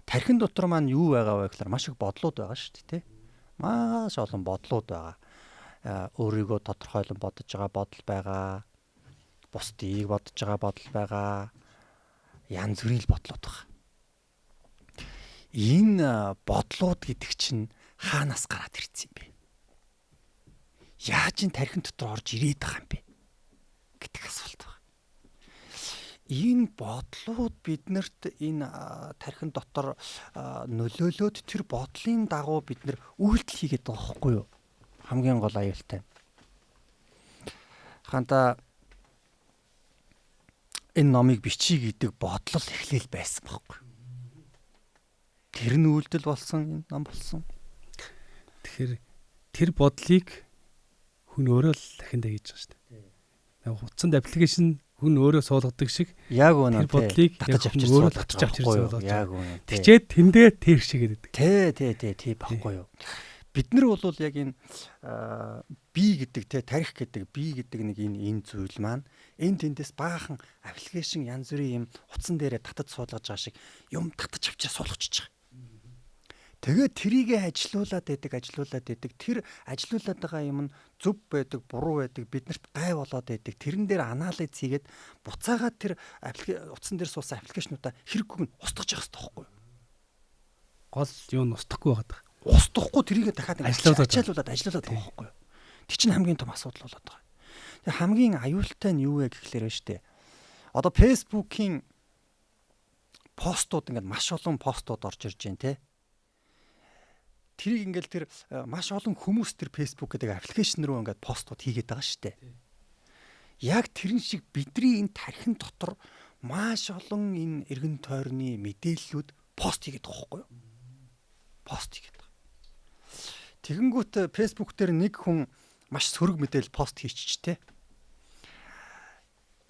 тархин дотор маань юу байгаа вэ гэхээр маш их бодлууд байгаа шүү дээ. Маш олон бодлууд байгаа. Өөрийгөө тодорхойлон бодож байгаа бодол байгаа. Бусдыг бодож байгаа бодол байгаа. Янз бүрийн бодлууд байгаа. Энэ бодлууд гэдэг чинь хаанаас гараад ирсэн юм бэ? Яаж энэ тархин дотор орж ирээд байгаа юм бэ гэдэг асуулт байна. Энэ бодлууд биднэрт энэ тархин дотор нөлөөлөөд тэр бодлын дагуу бид нэр үйлдэл хийгээд байгаа байхгүй юу? Хамгийн гол аюултай. Ханта энэ номыг бичиж гэдэг бодол эхлээл байсан байхгүй. Тэр нь үйлдэл болсон энэ ном болсон. Тэгэхээр тэр бодлыг хүн өөрөө л дахиндаа хийж байгаа шүү дээ. Утсанд аппликейшн хүн өөрөө суулгадаг шиг яг үнэ тэр бодлыг татаж авчирч суулгаж яг үнэ. Тэгчээд тэндээ тэр шигээд байдаг. Тий баггүй юу. Бид нар бол яг энэ би гэдэг тарих гэдэг би гэдэг нэг энэ зүйл маань энэ тэндээс баахан аппликейшн янз бүрийн юм утсан дээрээ татаж суулгаж байгаа шиг юм татаж авчирч суулгачихж байгаа. Тэгээд трийгээ ажилуулад байдаг. Тэр ажилуулад байгаа юм нь зөв байдаг, буруу байдаг, биднэрт гай болоод байдаг. Тэрэн дээр анализ хийгээд буцаагаад тэр утсан дээр суусан аппликейшнуудаа хэрэггүйг нь устгаж явах хэрэгтэй байхгүй юу? Гол юу нь устгахгүй байгаа. Устгахгүй трийгээ дахиад ажилуулад байгаа байхгүй юу? Тэг чинь хамгийн том асуудал болоод байгаа. Тэг хамгийн аюултай нь юу вэ гэхлээр байна штэ. Одоо Facebook-ийн постууд ингээд маш олон постууд орж ирж байна те. Тэрийг ингээл тэр маш олон хүмүүс тэр Facebook гэдэг аппликейшн рүү ингээд постууд хийгээд байгаа шүү дээ. Яг тэрэн шиг бидний энэ тархин дотор маш олон энэ эргэн тойрны мэдээллүүд пост хийгээд байгаа байхгүй юу? Пост хийгээд байгаа. Тэгэнгүүт Facebook дээр нэг хүн маш сөрөг мэдээлэл пост хийчихтэй.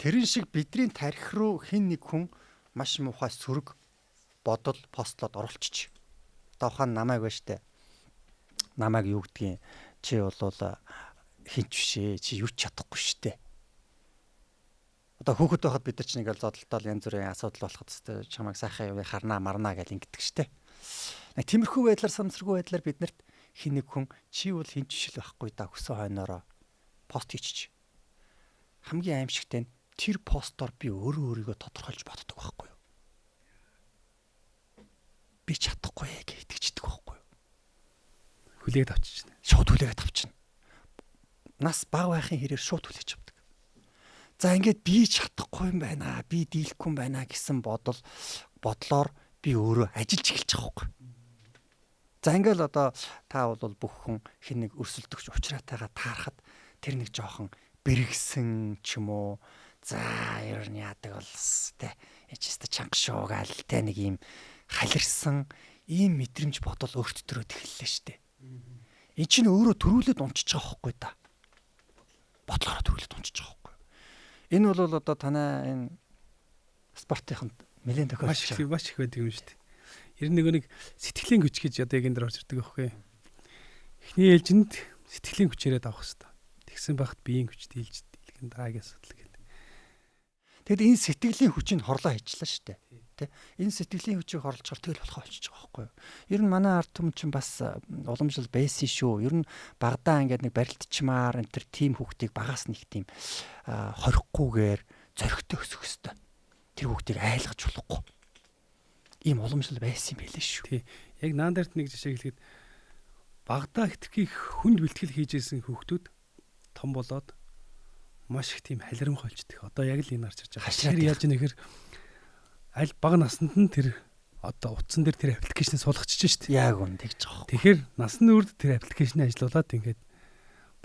Тэрэн шиг бидний тархи руу хэн нэг хүн маш муухай сөрөг бодол постлоод оруулчих. Давхан намайг ба штэ. Намайг юу гэдгийг чи болвол хинч бишээ чи юу ч чадахгүй штэ. Одоо хөөхд байхад бид нар ч нэг л зодтолтол янз бүрийн асуудал болоход чамайг сайхан яваа харнаа марнаа гэж ингэдэг штэ. Нэг тиймэрхүү байдлаар самсргүй байдлаар биднэрт хин нэг хүн чи бол хинч биш л байхгүй да хөсөө хойноороо пост хийчих. Хамгийн аимшигтай нь тэр постоор би өөрийгөө тодорхойлж боддог байхгүй юу? Би чадахгүй гэж итгэждэг байхгүй юу? Хүлээгээд авчиж байна. Шууд хүлээгээд авчихна. Нас баг байхын хэрээр шууд хүлээж авдаг. За ингээд би чадахгүй юм байна. Би дийлэхгүй юм байна гэсэн бодлоор би өөрөө ажиллаж эхэлж байгаа байхгүй. За ингээл одоо та бол бүх хүн хэн нэг өрсөлдөгч ухраатайгаа таарахад тэр нэг жоохон бэргсэн ч юм уу. За ер нь яадаг бол тэ ячста чанга шуугаал тэ нэг юм халирсан ийм мэдрэмж бодол өөрт төрөөд эхэллээ штэ. Энд чинь өөрөө төрүүлээд унчиж байгаа байхгүй да. Бодлороо төрүүлээд унчиж байгаа байхгүй. Энэ бол одоо танай энэ спортынханд нэлээд тохиолдож байгаа. Маш их байдаг юм шүү дээ. Ер нь нэг сэтгэлийн хүч гэж одоо яг энэ дэр орж ирдэг байхгүй. Эхний ээлжинд сэтгэлийн хүчээрээ давах хэрэгтэй. Тэгсэн багт биеийн хүч дийлж дийлгэн дараагийн асуудал гэдэг. Тэгэд энэ сэтгэлийн хүчийг хорлоо хийчлаа шүү дээ. Тэ энэ сэтгэлийн хүчийг хорлцохоор тэгэл болохоо болчихж байгаа байхгүй юу? Ер нь манай ард түмэн чинь бас уламжлал байсан шүү. Ер нь багдаа ингээд нэг барилдчмаар энэ төр тим хүүхдийг багаас нэг тийм хорихгүйгээр зоригтой өсөх хэвээр. Тэр хүүхдийг айлгаж болохгүй. Ийм уламжлал байсан юм байлээ шүү. Тий. Яг наан дээрт нэг жишээ хэлэхэд багдаа хэтэрхий хүнд бэлтгэл хийжсэн хүүхдүүд том болоод маш их тийм халирам холждаг. Одоо яг л энэ харж байгаа. Тэр яаж нэхэр аль бага наснд нь тэр одоо утсан дээр тэр аппликейшнийг суулгачихж штт. Яг үн тэгж байгаа. Тэгэхээр насны үрд тэр аппликейшнийг ажилуулад ингээд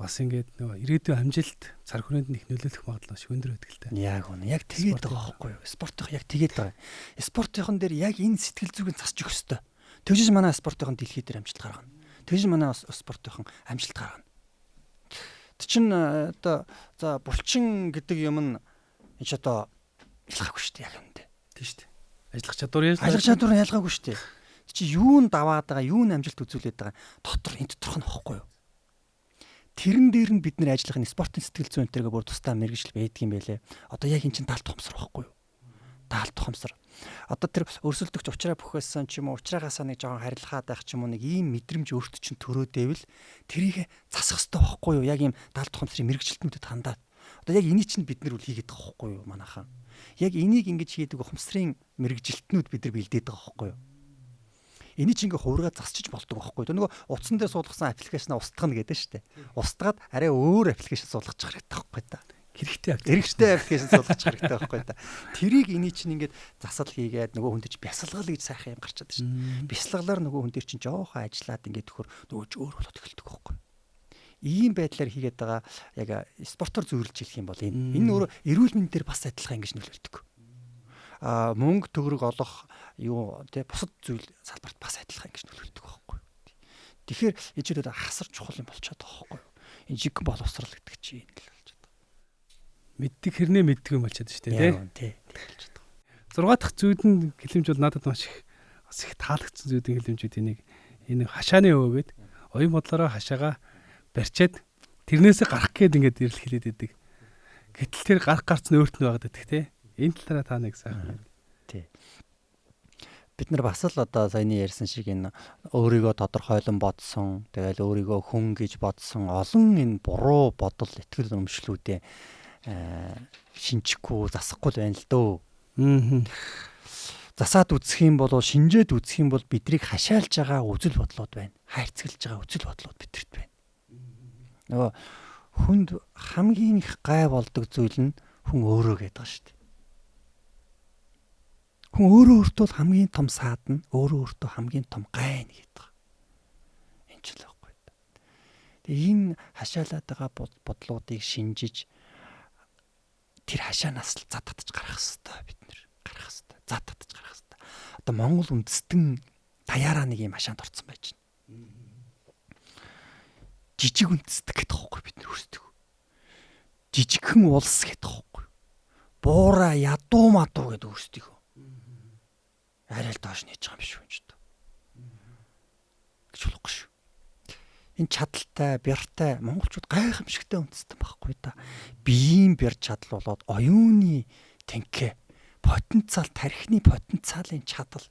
бас ингээд нөгөө ирээдүйн амжилт цар хүрээнд их нөлөөлөх магадлал маш өндөр байдаг л та. Яг үн. Яг тэгээд байгаа байхгүй юу? Спортын яг тэгээд байгаа. Спортын дээр яг энэ сэтгэл зүгийг засчих ёстой. Тэгж манай спортын дэлхий дээр амжилт гаргана. Тэгж манай спортын амжилт гаргана. Тэг чин одоо за булчин гэдэг юм нь энэ ч одоо ялгаагүй шүү дээ яг үүндээ. Тийм шүү дээ. Ажиллах чадвар ялгаагүй шүү дээ. Чи юунд даваад байгаа, юунд амжилт үзүүлээд байгаа дотор энэ доторх нь واخгүй юу? тэрэн дээр нь бид нэр ажиллах нь спортын сэтгэл зүйн энтергээ бүр тусдаа мэргэжил байдаг юм байлээ. Одоо яг эн чинь даалт ухамсар байхгүй юу? Даалт ухамсар. Одоо тэр өрсөлдөгч уучраа бүхэлсэн ч юм уу, уучраагаасаа нэг жоохон харилцаад байх ч юм уу, нэг ийм мэдрэмж өөртөө чинь төрөөдөөвэл тэрийг засах хэрэгтэй байхгүй юу? Яг ийм даалт ухамсарын мэргэжилтнүүдэд хандаад. Одоо яг энийг чинь бид нар үл хийгээд байгаа байхгүй юу манайхаа. Яг энийг ингэж хийдэг ухамсарын мэргэжилтнүүд бид нар бэлдээд байгаа байхгүй юу? Эний чинь ингээ хуургаа засчиж болдог байхгүй юу? Нөгөө утсан дээр суулгасан аппликейшнаа устгах нь гэдэг нь шүү дээ. Устгаад арай өөр аппликейшн суулгах хэрэгтэй байхгүй та. Хэрэгтэй аппликейшн суулгах хэрэгтэй байхгүй та. Тэрийг эний чинь ингээд засал хийгээд нөгөө хүн дээр бясалгал гэж сайхан юм гарчаад шүү дээ. Бясалгалаар нөгөө хүн дээр чинь жоохон ажиллаад ингээд төхөр нөгөө ч өөр болоод эхэлдэг байхгүй юу? Ийм байдлаар хийгээд байгаа яг спортоор зөвлөж хэлэх юм бол энэ өөрөө эрүүл мэнд дээр бас адилхан ингэж нөлөөлдөг. Мөнгө төгрөг олох юу тий бусад зүйл салбарт бас адилхан ингэж нөлөөлдөг байхгүй. Тэгэхээр ээжүүд хасар чухал юм болчиход байгаа байхгүй. Энэ жиг боловсрал гэдэг чинь энэ л болчиход байгаа. Мэддэг хэрнээ мэддэг юм болчиход шүү дээ тий. Болчиход байгаа. 6 дахь зүйдэн хэлэмж бол надад маш их таалагдсан зүйдэн хэлэмжүүдийн нэг энэ хашааны өвөөгээд оюун бодлороо хашаага барьчаад тэрнээсээ гарах гээд ингээд ирэл хэлээд байдаг. Гэтэл тэр гарц нь өөрт нь байгаад байдаг тий. Энэ талаараа та нэг сайхан. Тий. Бид нар бас л одоо саяны ярьсан шиг энэ өөрийгөө тодорхойлон бодсон, тэгэл өөрийгөө хүн гэж бодсон олон энэ буруу бодол, итгэл өмчлүүдээ шинжихгүй, засахгүй байна л дөө. Засаад үзэх юм бол шинжээд үзэх юм бол бидрийг хашаалж байгаа үзэл бодлууд байна. Хайрцаглаж байгаа үзэл бодлууд бидэрт байна. Нөгөө хүнд хамгийн их гай болдог зүйл нь хүн өөрөө гэдэг шүү дээ. Хүн өөрөө өөртөө хамгийн том саадна, өөрөө өөртөө хамгийн том гай гэдэг. Энэ ч л байхгүй. Тэгээ энэ хашаалаад байгаа бодлуудыг шинжиж тэр хашаанаас л зад татж гарах хэрэгтэй бид нэр. Гарах хэрэгтэй. Зад татж гарах хэрэгтэй. Одоо Монгол үндэстэн даяараа нэг юм хашаанд орсон байж байна. Жижиг үндэстэг гэдэг хөөхгүй бид нэр өөрсдөө. Жижигхэн улс гэдэг хөөхгүй. Буура ядуу мадуу гэдэг өөрсдөө. Арай л доош нээж байгаа юм биш үү ч гэдэг. Гэж болохгүй шүү. Энэ чадaltaй, бяртай монголчууд гайхамшигтай үндэстэн байхгүй да. Биеийн бяр чадал болоод оюуны тэнхээ, потенциал, тархины потенциалын чадал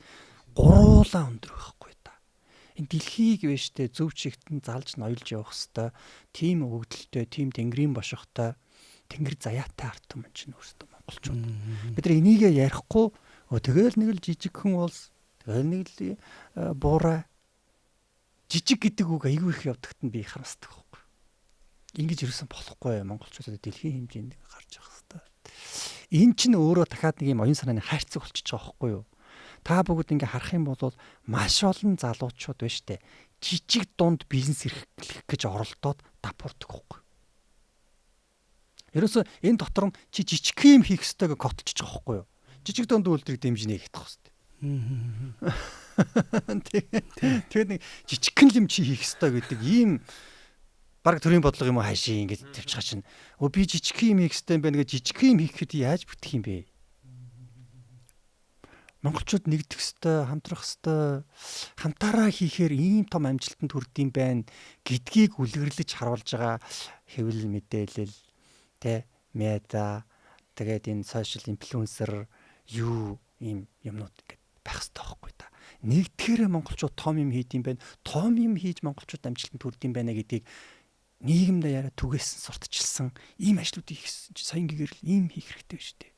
гуруулаа өндөр байхгүй да. Энэ дэлхийг вэштэй зөв чигтэн залж ноёлж явах хэвээр тийм өгөгдөлтэй, тийм тэнгэрийн бошготой, тэнгэр заяатай ард түмэн чинь өөрсдөө монголчууд. Бид нар энийг ярихгүй тэгэл нэг л жижигхэн улс, тэгэл нэг л буура жижиг гэдэг үг айгүй их явдагт нь би харамсдаг байхгүй. Ингэж юусэн болохгүй монголчуудад дэлхийн хэмжээнд гарч явах хэрэгтэй. Энэ чинь өөрөө дахиад нэг юм оюун санааны хайрцаг болчихж байгаа байхгүй юу? Та бүгд ингээ харах юм бол маш олон залуучууд байна штэ. Жижиг дунд бизнес эрхлэх гэж оролдоод дапуурдаг байхгүй. Ерөөсө энэ дотор нь чи жижиг юм хийх ёстойг котолчих байгаа байхгүй юу? Жижиг дунд үйлдвэрийг дэмжинэ гэх хэрэгтэй. Тэгээд нэг жижигхэн юм чи хийх ёстой гэдэг ийм баг төрийн бодлого юм уу хайшаа ингэж тавьчихаа чинь би жижигхэн юм хийх ёстой юм байна гэж жижигхэн юм хийхэд яаж бүтэх юм бэ? Монголчууд нэгдэх ёстой, хамтрах ёстой, хамтаараа хийхээр ийм том амжилтанд хүрдэм байна гэдгийг үлгэрлэж харуулж байгаа хэвлэл мэдээлэл тэ медиа тэгээд энэ сошиал инфлюенсер юу ийм юмнууд ингээд байх хэрэгтэй байхгүй да. Нэгдэхээр монголчууд том юм хийд юм байна. Том юм хийж монголчууд амжилтанд хүрдэм байна гэдгийг нийгэмдээ яриа түгээсэн сурталчилсан ийм ажлуудыг хийсэн чи саяхан гэгээр л ийм хийх хэрэгтэй шүү дээ.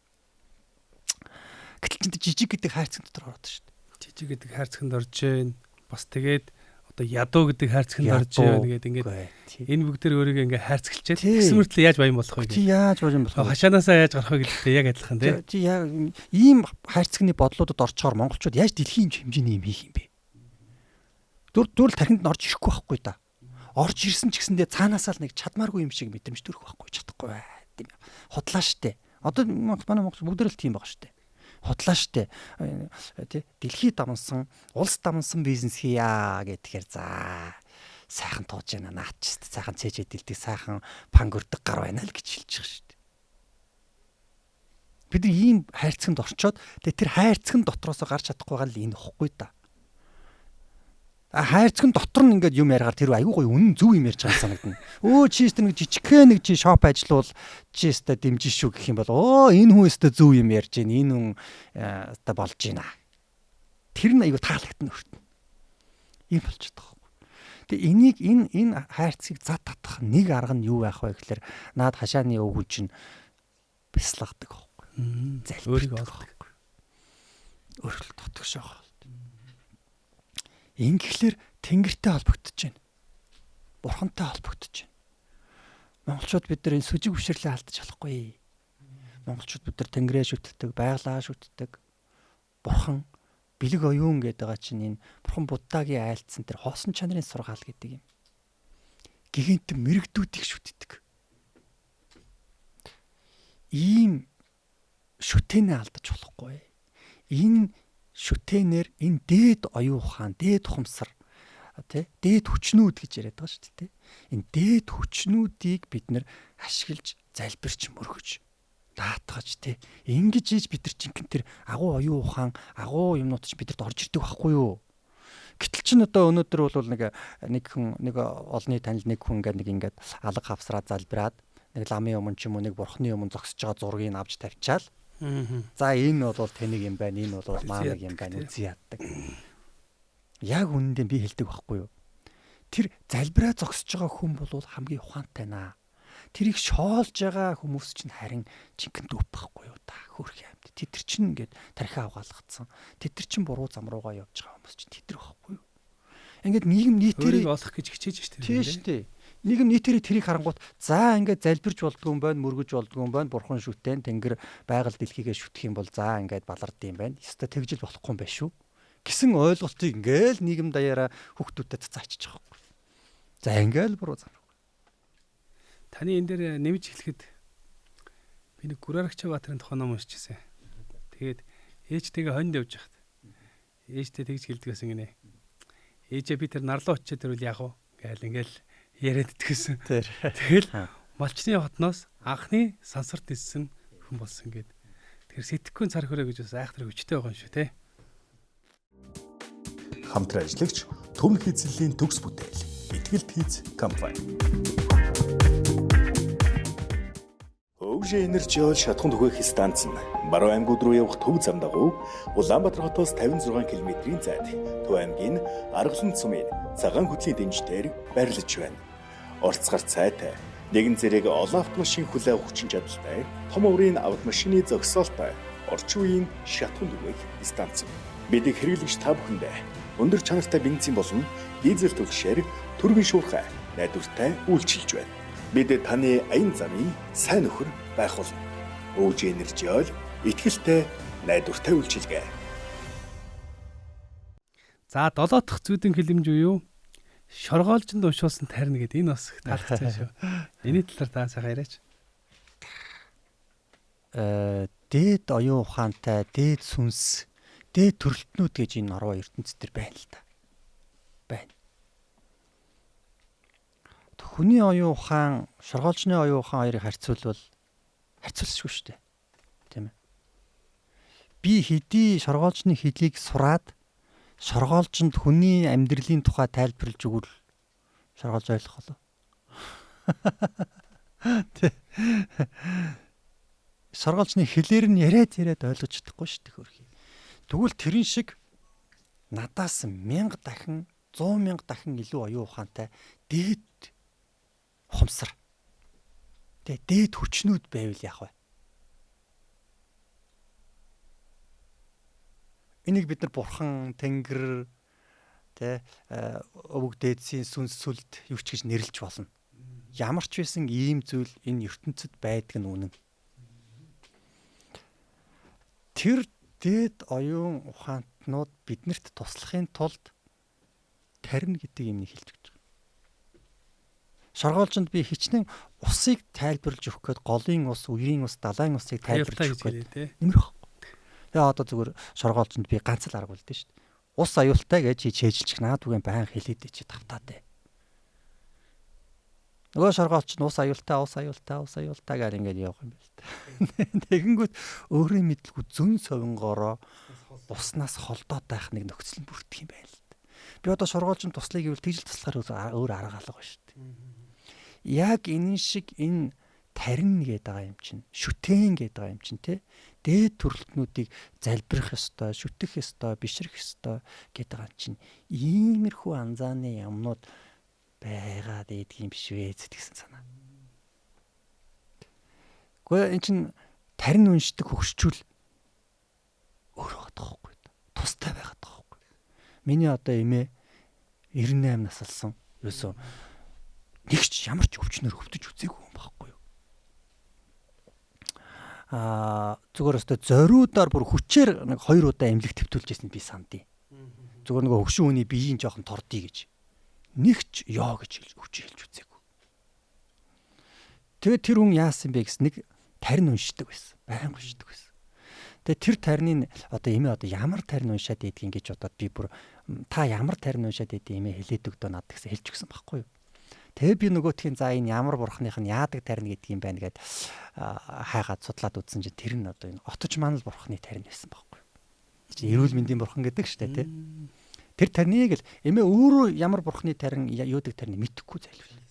Гэтэл жижиг гэдэг хайрцаг дотор ороод шүү дээ. Жижиг гэдэг хайрцагт орж जैन. Бас тэгээд одоо ядуу гэдэг хайрцагт орж जैन гэдэг ингээд энэ бүгдээр өөрийгөө ингээ хайрцаглчаад тэгсэн мөртлөө яаж баян болох вэ? Чи яаж баян болох вэ? Хашаанаасаа яаж гарах вэ гэдэгтэй яг адилхан тий. Чи яг ийм хайрцагны бодлуудад орчоор монголчууд яаж дэлхийн хэмжээний юм хийх юм бэ? Дүр тархинд нь орж ирэхгүй байхгүй да. Орж ирсэн ч гэсэндээ цаанаасаа л нэг чадмааргүй юм шиг мэдрэмж төрөх байхгүй чадахгүй бай. Тийм худлаа штэ. Одоо манай монголч бүгд л тийм байгаа штэ. Худлаа штэ. Тий дэлхийд давнсан, улс давнсан бизнес хийя гэхээр за сайхан тууж яана наач штэ. Сайхан цээжээ дэлдэг, сайхан пангөрдөг гар байна л гэж хэлж байгаа штэ. Бид ийм хайрцагт орчоод тэр хайрцагт дотроос гарч чадахгүй байгаа л энэ ихгүй да. Хайрцаг нь дотор нь ингээд юм яриагаар тэр айгүй гоё үнэн зөв юм ярьж байгаа санагдана. Чи өстө нэг жижигхэн нэг чи шоп ажиллавал чи өстө дэмжин шүү гэх юм бол энэ хүн өстө зөв юм ярьж гин энэ хүн өстө болж гинэ. Тэр нь айгүй таалагдана өртнө. Ийм болчиход байгаа юм. Тэгээ энийг энэ хайрцгийг зад татах нэг арга нь юу байх вэ гэхээр наад хашааны өвгөн чинь бясалгадаг байхгүй. Өөрийгөө олдог. Өөрөлд дотгошоо. Ингэхлээр тэнгэртэй холбогдож байна. Бурхантай холбогдож байна. Монголчууд бид нар энэ сүжиг бишрлээ алдаж болохгүй. Монголчууд бид нар тэнгэрээ шүтдэг, байгалаа шүтдэг. Бурхан бэлэг оюун гэдэг байгаа чинь энэ бурхан Буддагийн айлдсан тэр хоосон чанарын сургаал гэдэг юм. Гигантэн мэрэгдүүдийг шүтдэг. Ийм шүтэнэ алдаж болохгүй. Энэ шүтэнээр энэ дээд оюун ухаан, дээд ухамсар, дээд хүчнүүд гэж яриад байгаа шүү дээ. Энэ дээд хүчнүүдийг бид нэр ашиглаж, залбирч, мөргөж, даатгаж ингэж ийж бид нар жинхэнэ тэр агуу оюун ухаан, агуу юмнууд ч бидэрт орж ирдэг байхгүй юу? Гэтэл чин одоо өнөөдөр бол нэг олонний танил нэг хүн ингээд алга хавсраа залбираад нэг ламын өмнө ч юм уу нэг бурхны өмнө зогсож байгаа зургийг авч тавьчаал. За энэ бол тэнийг юм байна, энэ бол маанаг юм байна үзий яддаг. Яг үнэндээ би хэлдэг байхгүй юу? Тэр залбираа зогсож байгаа хүн бол хамгийн ухаантай наа. Тэрийг шоолж байгаа хүмүүс чинь харин жинхэнэ дүүп байхгүй юу та хөрх юмд. Тэд нар чинь ингээд тархиа авгаалгацсан. Тэд нар чинь буруу зам руугаа явж байгаа хүмүүс чинь тэд нар байхгүй юу? Ингээд нийгэм нийтээрээ олох гэж хичээж штэ. Тийм штэ. Нийгэм нийтээрээ тэрийг харангуут за ингээд залбирч болдгоо юм байна, мөргөж болдгоо юм байна, бурхан шүтэн тэнгэр байгаль дэлхийгээ шүтэх юм бол за ингээд балард юм байна. Ёстой тэгжил болохгүй юм байна шүү гэсэн ойлголтыг ингээл нийгэм даяараа хүүхдүүдэд цаачиж байгаа юм. За ингээл буруу зам. Таны энэ дээр нэмж хэлэхэд би нэг Гүрарагчаа Баатарын тухай ном уншижсэн. Тэгээд ээжтэйгээ хонд явж хахад ээжтэй тэгж хэлдэгсэн гинэ. Ээжээ би тэр нарлуу очиж тэрвэл яах вэ? Ингээл яриад идчихсэн. Тэгэл малчны хотноос анхны сансарт иссэн хүн болсон гээд. Тэгэхээр сэтгэхгүй цар хөрөө гэж бас айхтар хүчтэй байгаа юм шүү те. Хамтран ажиллагч Төмөн Хийцлийн төгс бүтээл. Итгэл Хийц компани. Өвжи энержиол шатхуун түгээх станц нь Баруун аймгууд руу явах төв зам дагуу Улаанбаатар хотоос 56 км-ийн зайд Төв аймгийн Аргалан цумын цагаан хөтлийн дэнжтээр байрлаж байна. Орцгар цайтай, нэгэн зэрэг олон автомашин хүлээх хүчин чадалтай, том өрийн автомашины зогсоолтой, орчин үеийн шатхуун түгээх станц. Бидний хэрэглэгч та бүхэндээ өндөр чанартай бензин болон дизель түлхшээр түргэн шуурхай найдвартай үйлчилж байна. Бид таны аян замын сайн нөхөр байх болно. Өвжи энержиол итгэлтэй найдвартай үйлчилгээ. За 7 дахь зүйдэн хилэмж юу? Шоргоолжинд уншуулсан тарина гэдэг энэ бас таалагдсан шүү. Эний талаар та сайхан яриач. Дээд оюун ухаантай, дээд сүнс, дээд төрөлтнүүд гэж энэ ороо ертөнцийн төр байна л да. Байна. Хүний оюун ухаан, шоргоолжны оюун ухаан хоёрыг харьцуулбал харьцуулшгүй шүү дээ. Тийм ээ. Би хэдий шоргоолжны хэлийг сураад шоргоолжинд хүний амьдралын тухай тайлбарлаж өгвөл шоргоолж ойлгох болов. Шоргоолжны хэлээр нь яриад ойлгож чадахгүй шүү дээ хөрхий. Тэгвэл тэрэн шиг надаас 1000 дахин 100,000 дахин илүү оюун ухаантай дээд ухамсар. Дээд хүчнүүд байвал яах вэ? Энийг бид нар бурхан, тэнгэр, өвөг дээдсийн сүнс сүлд юу ч гэж нэрлэж болно. Ямар ч байсан ийм зүйл энэ ертөнцид байдаг нь үнэн. Тэр дээд оюун ухаантнууд биднэрт туслахын тулд тарина гэдэг юмыг хэлж өгч байгаа. Шоргоолжинд би хичнээн усыг тайлбарлаж өгөх гээд голын ус, үерийн ус, далайн усыг тайлбарлаж өгөх гээд нэмэрх. Тэгээ одоо зүгээр шоргоолжинд би ганц л арга үлдэн шүү дээ. Ус аюултай гэж чийжилчих наад үгэн баян хэлээд чи тавтаатай. Нөгөө шоргоолч нь ус аюултай гэж ингэж явах юм байна л та. Тэгэнгүүт өөрөө мэдлгүй зөн совингороо уснаас холдоод байх нэг нөхцөл бүрдэх юм байна л та. Би одоо сургуульчин туслая гэвэл тэгжил туслахаар өөр арга алга байна шүү дээ. Яг энэ шиг энэ тарин гэдэг байгаа юм чинь, шүтэн гэдэг байгаа юм чинь те. Дээд төрөлтнүүдийг залбирах ёстой, шүтэх ёстой, бишрэх ёстой гэдэг байгаа чинь иймэрхүү анзааны юмнууд байгаад идэх юм биш вэ гэсэн санаа. Гэхдээ эн чинь тарин уншдаг хөгшчүүл өөрөө байгаа байхгүй. Тустай байгаад байгаа байхгүй. Миний одоо эмээ 98 нас алсан. Ерөөсөө нэг ч ямар ч өвчнөр хөвтөж үзээгүй юм байхгүй юу. Зүгээр өстө зориудаар бүр хүчээр нэг 2 удаа эмнэлэг твтүүлж байсан би сандий. Зүгээр нөгөө хөгшин хүний биеийн жоохон тордъё гэж. Нэг ч ёо гэж хүч хэлж үзээгүй. Тэгээд тэр хүн яасан бэ гэс нэг тарин уншдаг байсан. Баян уншдаг байсан. Тэгээ тэр тариныг одоо эмээ одоо ямар тарин уншаад идэх юм гэж бодоод би бүр та ямар тарин уншаад идэх эмээ хэлээд өгдөө надад гэсэн хэлж өгсөн байхгүй юу. Тэгээ би нөгөөтхийн за энэ ямар бурхных нь яадаг тарин гэдэг юм байна гэд хайгаад судлаад үзсэн чинь тэр нь одоо энэ отож манал бурхны тарин байсан байхгүй юу. Эрүүл мэндийн бурхан гэдэг штэ тий. Тэр тариныг л эмээ өөрөө ямар бурхны тарин юудаг тариныг мэдэхгүй зайлвал.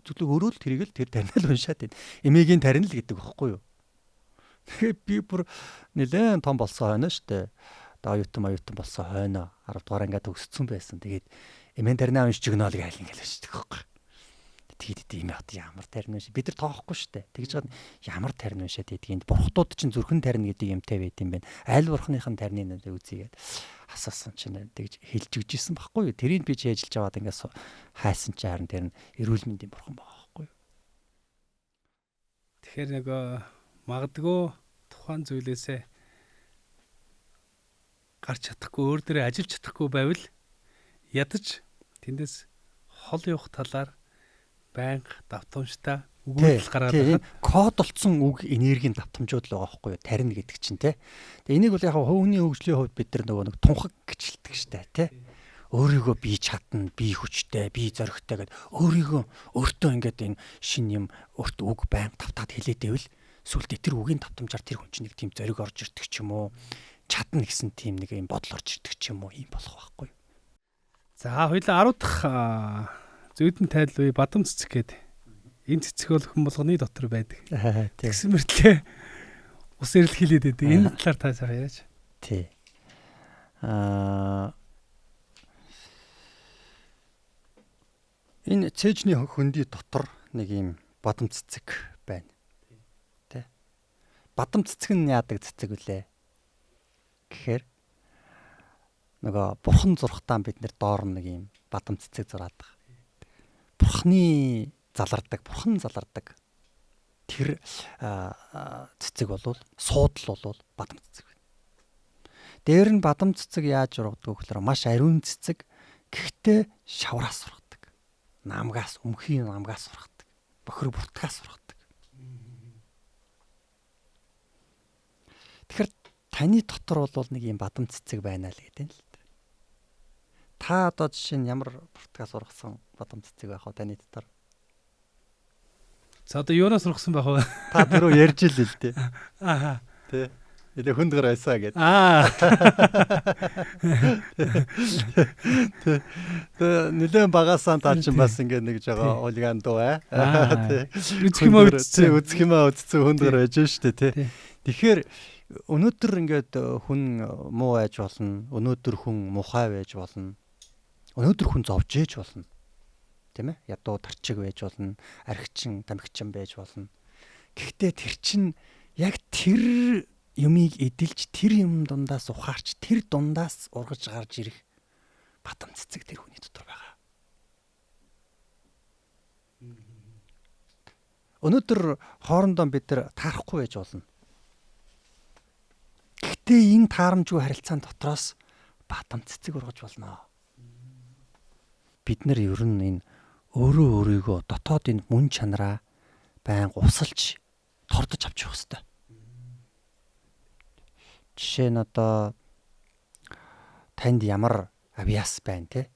Зөвлөг өөрөө л тэрийг л тэр таринаа л уншаад байна. Эмээгийн тарин л гэдэг байхгүй юу. Тэгээ би бүр нэлээд том болсон хойно штэ. Оюутан болсон хойно 10 дугаар ангиад төгссөн байсан. Тэгээд эмээн таринаа уншиж өгнө л гайл ингээл штэ байхгүй. Тэгээд эмээ хот ямар тарин уншиж бид нар тоохгүй штэ. Тэгж чад ямар тарин уншаад идэгинд бурхтууд чинь зүрхэн тарин гэдэг юмтай байт юм байна. Аль бурхныхын тариныг үзьгээд асуусан чинь тэгж хэлж өгчээсэн байхгүй юу. Тэрийг би ч ээжилж аваад ингээс хайсан чи харин тэр нь эрүүл мэндийн бурхан байгаа байхгүй юу. Тэгэхээр нөгөө магадгүй тухайн зүйлээсээ гарч чадахгүй өөр дээрээ ажиллаж чадахгүй байвал ядаж тэндээс хол явах талаар байнга давтамжтай өгүүлэл гаргаад байгаа. Код болцсон үг энергийн давтамжууд л байгаа байхгүй юу? Тарин гэдэг чинь те. Тэгээ энийг бол яг хувийн хөгжлийн хувьд бид нар нөгөө нэг тунхаг гэж хэлдэг штэ те. Өөрийгөө би чадна, би хүчтэй, би зоригтой гэд өөрийгөө өөртөө ингээд энэ шин юм өөрт үг байнга давтаад хэлээд байвал сүлдээ тэр үгийн давтамжаар тэр хүн чинь нэг тийм зориг орж ирдэг ч юм уу, чадна гэсэн тийм нэг юм бодол орж ирдэг ч юм уу, ийм болох байхгүй юу. За хоёлаа 10 дахь зүйдэн тайлбар бадам цэцэг гээд энэ цэцэг бол хүн болгоны дотор байдаг. Тэгсэн мөртлөө ус эрэл хилээд байдаг. Энэ талаар та сайхан яриач. Тий. Энэ цээжний хөндөй дотор нэг юм бадам цэцэг байна. Тэ. Бадам цэцэг нь яадаг цэцэг үлээ? Гэхээр нөгөө бурхан зурхтаа бид нэр доор нэг юм бадам цэцэг зураад байгаа. Бурхан залардаг. Тэр цэцэг болвол суудл болвол бадам цэцэг байна. Дээр нь бадам цэцэг яаж ургадаг гэхээр маш ариун цэцэг. Гэхдээ шавраас ургадаг. Өмхийн намгаас ургадаг. Бохир буртгаас ургадаг. Тэгэхээр таны дотор бол нэг юм бадам цэцэг байна л гэдэг нь л. Та одоо жишээ нь ямар буртгаас ургасан бадам цэцэг байх вэ таны дотор? За одоо юунаас ургасан байх вэ? Та түрүү ярьж л л дээ. Аа. Тэ. Илээ хүндгэр байсан гэдэг. Тэ нэлээд багасаа таа чинь бас ингэ нэг жоо уулгаан дуу Тэ. Үзэх юм үзсэн хүндгэр байж штэ тэ. Тэгэхээр өнөөдөр ингээд хүн муу байж болно. Өнөөдөр хүн мухай байж болно. Өнөөдөр хүн зовж ээж болно. Тийм ээ? Ядуу тарчиг байж болно. Архичин, тамхичин байж болно. Гэхдээ тэр чинь яг тэр юмыг эдэлж тэр юм дундаас ухаарч тэр дундаас ургаж гарч ирэх бадам цэцэг тэр хүний дотор байгаа. Өнөөдөр хоорондоо бид нар таарахгүй байж болно. Гэхдээ энэ таарамжгүй харилцаан дотроос бадам цэцэг ургаж болно. Бид нар ер нь энэ өөрийгөө дотоод энэ мөн чанараа байнга усалж тордож авчих хэвээр. Жишээ нь одоо танд ямар авиас байна те.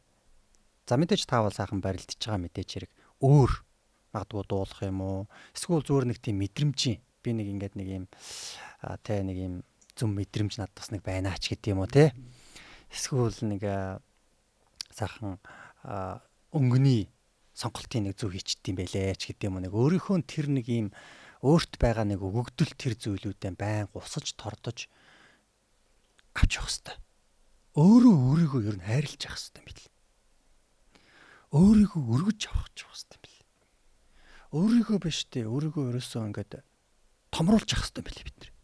За мэдээж таавал сайхан барилдаж байгаа мэдээж хэрэг өөр магадгүй дуулах юм уу? Эсвэл зүгээр нэг тийм мэдрэмжийн би нэг ингээд нэг юм те нэг юм зүм мэдрэмж надад бас нэг байна ч гэдэг юм уу те. Эсвэл нэг сайхан өнгөний сонголтын нэг зөв хийчихдээ юм байлээ ч гэдэг юм уу. Нэг өөрийнхөө тэр нэг ийм өөрт байгаа нэг өгөгдөл тэр зүйлүүдээ байн гусаж тордож авч явах хэрэгтэй. Өөрийгөө ер нь хайрлаж явах хэрэгтэй юм бил. Өөрийгөө өргөж авах хэрэгтэй юм бил. Өөрийгөө биш дээ. Өөрийгөө ерөөсөө ингээд томруулж авах хэрэгтэй юм бил бид нар.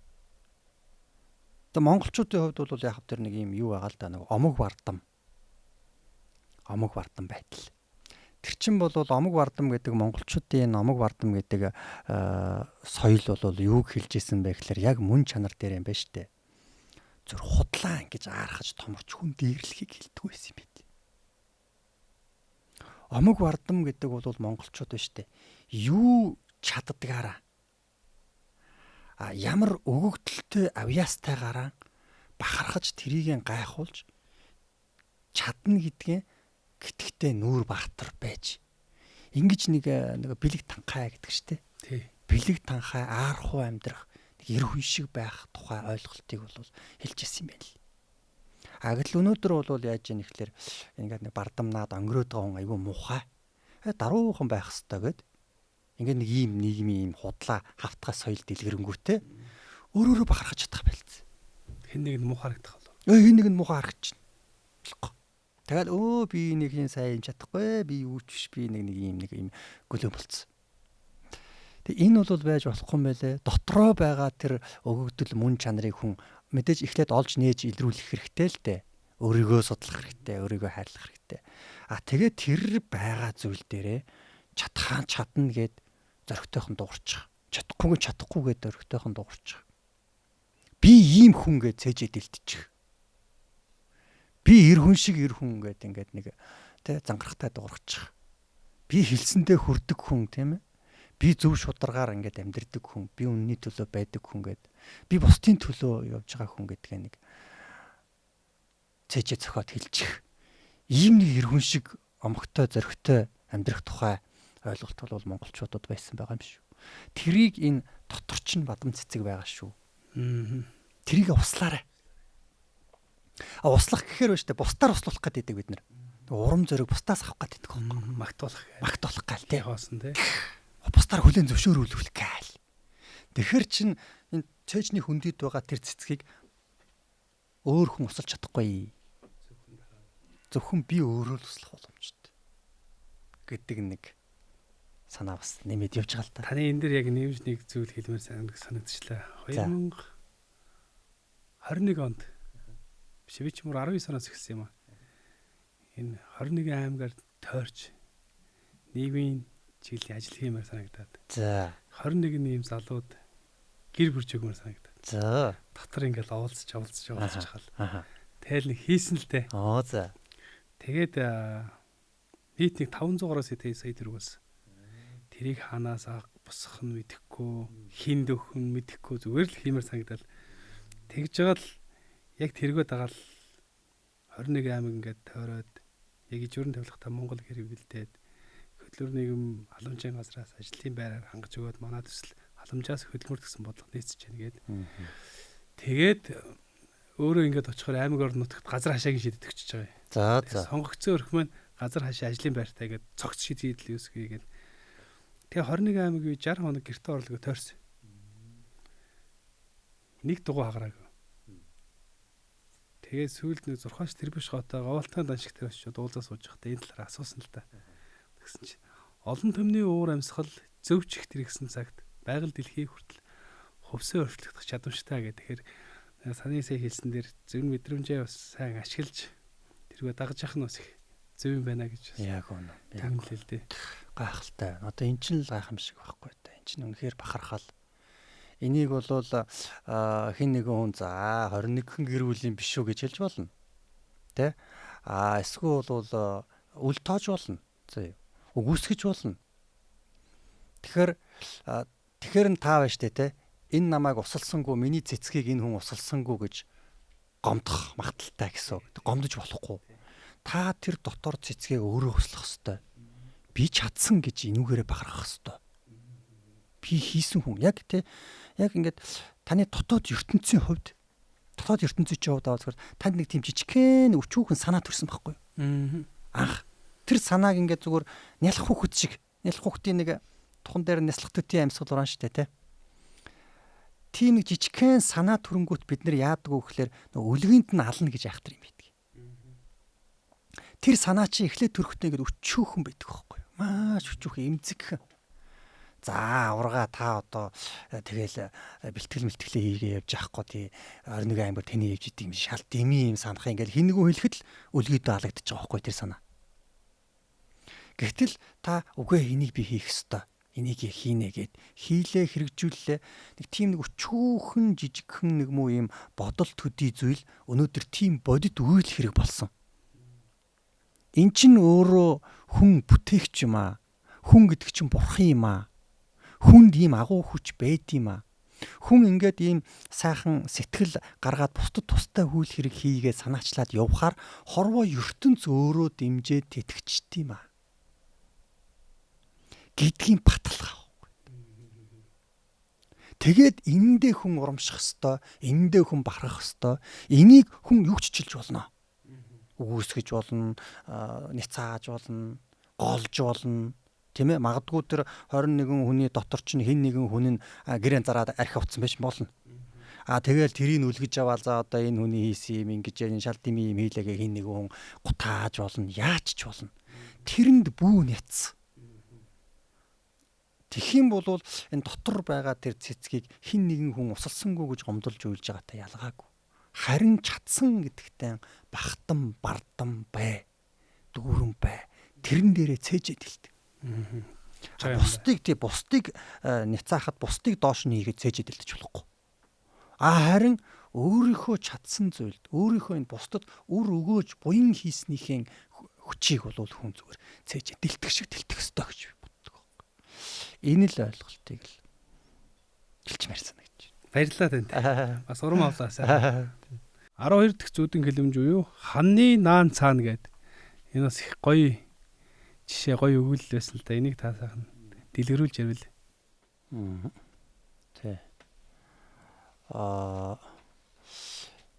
Тэгээ монголчуудын хувьд бол яг тэр нэг юм юу байгаа л да, нэг омог бардам байтал. Тэр чин бол омог бардам гэдэг монголчуудын омог бардам гэдэг соёл бол юуг хэлж исэн бэ гэхээр яг мөн чанар дээр юм байна штэ. Зүр худлаа ингэж аархаж томорч хүн дээрлэхийг хэлдэг байсан юм бид. Омог бардам гэдэг бол монголчууд байна штэ. Юу чаддгаараа ямар өгөгдөлтэй авьяастайгаараа бахархаж тэрийг гайхуулж чадна гэдгээ гэтгтээ нүүр баатар байж ингэж нэг бэлэг танхай гэдэг штэ. Тий. Бэлэг танхай аархуу амьдрах нэг эр хүн шиг байх тухай ойлголтыг бол хэлж ирсэн юм байна л. Агил өнөөдөр бол яаж яах нэхлээр ингээд нэг бардамнаад өнгөрөөд байгаа хүн айгүй муухай. Даруухан байх хэвээр гэд ингээд нэг ийм нийгмийн ийм худлаа хавтгай соёл дэлгэрэнгүй өөрөөрөө бахархаж чадах байлц. Хэн нэг нь муу харагдах болов. Хэн нэг нь муухай харагдаж байна. Тэгэл би нэг юм сайн юм чадахгүй би юу ч биш би нэг ийм гөлөө болцсон. Тэг энэ бол байж болохгүй юм байлээ. Дотроо байгаа тэр өгөгдөл мөн чанарыг хүн мэдээж эхлээд олж нээж илрүүлэх хэрэгтэй л дээ. Өөрийгөө судлах хэрэгтэй, өөрийгөө хайрлах хэрэгтэй. Тэгээд тэр байгаа зүйл дээрээ чадна гэд зөрөгтэйхэн дуурчих. Чадахгүй гэд зөрөгтэйхэн дуурчих. Би ийм хүн гэд цээжээ дэлтчих. Би эр хүн шиг эр хүн гэд ингээд нэг зангарахтай дуурчих. Би хэлсэндээ хүрдэг хүн тийм ээ. Би зөв шударгаар ингээд амьдрдаг хүн, би үнний төлөө байдаг хүн гэд. Би бусдын төлөө явж байгаа хүн гэдгээ нэг цээжээ цохоод хэлчих. Ийм нэг эр хүн шиг омогтой зөрөгтэй амьдрах тухай ойлголт бол монголчуудад байсан байгаа юм шүү. Тэрийг энэ дотор ч бадам цэцэг байгаа шүү. Тэрийг услаарай. Услах гэхээр ба штэ бусдаар услуулах гэдэг бид нар. Урам зориг бусдаас авах гэдэг юм. Магтуулах гал тий. Хоосон тий. Бусдаар хүлэн зөвшөөрүүлэх гээл. Тэгэхэр чин энэ цээжний хүндэд байгаа тэр цэцгийг өөр хүн усалж чадахгүй. Зөвхөн би өөрөө л услах боломжтой гэдэг нэг санаа бас нэмээд явж байгаа л та. Таны энэ дэр яг нэмж нэг зүйл хэлмээр санагдчихлаа. 2021 онд биш би ч мөр 19 оноос эхэлсэн юм аа. Энэ 21 аймгаар тойрч нийгмийн чиглэлийн ажил хиймээр санагдаад. За. 21 ийм залууд гэр бүрж өгмөр санагдаад. За. Дотор ингээл оволцож хахал. Тэгэл нэг хийсэн л дээ. За. Тэгээд нийт нэг 500-аас сая төгрөгөөс тэрийг хаанаас босох нь мэдэхгүй, хин дөхөн мэдэхгүй зүгээр л хиймээр санагдал. Тэгж байгаа л яг тэргөө дагаал 21 аймаг ингээд тойроод яг ижүүрэн тавилгатай Монгол хэрэг бэлдээд хөтлөр нийгэм халамжийн газраас ажлын байраар хангаж өгөөд манай төсөл халамжаас хөдөлмөр гэсэн бодлого нийцэж байна гээд. Тэгээд өөрөө ингээд очихоор аймаг орон нутагт газар хашаагийн шийдэж өгч байгаа юм. За. Сонгогдсон өрх маань газар хашаа ажлын байртай гээд цогц шийдэл үүсгэе гээд. Тэгээ 21 аймаг 60 хоног гэртээ орлого тойрсон. Нэг дугуй хагараагүй. Тэгээ сүүлд нэг 6-ш тэрбиш хотоо говалтан даншиг тэр очиод уулзаа сууж байхдаа энэ талаар асуусан л та. Тэгсэн чинь олон төмний уур амьсгал зөвчих тэрэгсэн цагт байгаль дэлхий хүртэл хувьсаа өршлөгдөх чадамжтай гэдэг. Тэгэхээр саны сая хэлсэн дээр зөв мэдрэмжээ бас сайн ашиглаж тэргээ дагаж явах нь бас их зөв юм байна гэж. Яг үнэ. Яг л л дээ. Гайхалтай. Одоо эн чинь л гайхам шиг байхгүй та. Эн чинь үнэхээр бахархал. Энийг бол хин нэгэн хүн 21хэн гэр бүлийн биш үү гэж хэлж болно. Тэ? Эсвэл бол үл тоож болно. За юу. Үгүйсгэж болно. Тэгэхээр нь таа байж тээ. Энэ намайг усалсангүй, миний цэцгийг энэ хүн усалсангүй гэж гомдох магадaltaй гэсэн. Гомдож болохгүй. Та тэр дотор цэцгийг өөрөө услах ёстой. Би чадсан гэж энүүгээрээ бахархах ёстой. Би хийсэн хүн яг ингээд таны дотоод ертөнцийн хувьд чинь хувьд аваад танд нэг тийм жижигхэн өчүүхэн санаа төрсэн байхгүй юу? Анх тэр санааг ингээд зүгээр нялх хүүхэд шиг нялх хүүхдийн нэг тухан дээр няслах төтийн амьсгал уран штэ те. Тийм нэг жижигхэн санаа төрөнгөт бид нар яадаг вэ гэхээр нөгөө өлгийнд нь ална гэж айхтар юм байдаг. Тэр санаа чи эхлээд төрөхтэй ингээд өчүүхэн байдаг байхгүй юу? Маш өчүүхэн эмзэгхэн. За аварга та одоо тэгэл бэлтгэл хийгээ явж яахгүй тий 21 аймаг тэний явж идэг юм шал дими юм санах ингээл хин нэгэн хэлэхэд л өлгийдөө алагдчих байгаа байхгүй тэр санаа. Гэтэл та үгүй энийг би хийх ёстой. Энийг хийнэ гэд хийлээ хэрэгжүүллээ. Нэг тийм нэг өчүүхэн жижигхэн нэг муу юм бодол төдий зүйл өнөөдөр тийм бодит үйл хэрэг болсон. Эн чинь өөрөө хүн бүтээгч юм аа. Хүн гэдэг чинь бурхан юм аа. Хүнд ийм агуу хүч байд юм аа. Хүн ингээд ийм сайхан сэтгэл гаргаад бусдад тустай үйл хэрэг хийгээ санаачлаад явхаар хорвоо ертөнц өөрөө дэмжиж тэтгэжт юм аа. Гэдгийн баталгаа. Тэгээд энэндээ хүн урамших ёстой, энэндээ хүн барах ёстой. Энийг хүн юу ч чилж болно. Үгүйсгэж болно, ницааж болно, голж болно. Тийм ээ, магадгүй тэр 21 хүний дотор ч хэн нэгэн хүн нь гэрэн зараад архи утсан байж болно. Тэгэл тэрийг үлгэж аваад за одоо энэ хүний хийсэн юм ингэж энэ шал дими юм хийлээгээ хэн нэгэн хүн гутааж болно, яач ч болно. Тэрэнд бүү няц. Тэгхийн бол энэ дотор байгаа тэр цэцгийг хэн нэгэн хүн усалсангүй гэж гомдолж уйлж байгаатай ялгаагүй. Харин чадсан гэдэгтээ бахтан бардам бай. Дүүрэн бай. Тэрэн дээрээ цээжэд хэлдэг. Бусдыг няцаахад бусдыг доош нь хийгээд цээжэд хэлдэж болохгүй. Харин өөрийнхөө чадсан зүйлд өөрийнхөө энэ бусдад үр өгөөж буян хийснийхээ хүчийг бол хүн зүгээр цээжэд дэлтэх шиг дэлтэх ёстой гэж боддог. Энэ л ойлголтыг л хэлчмээр санагдаж байна. Баярлалаа танд. Бас урам авлаасаа. 12 дахь зүүдэн хэлэмж уу ханы наан цаана гэд. Энэ бас их гоё жишээ гоё өгүүлэл байсан л да. Энийг та сайхан дэлгэрүүлж ярил. Тэ.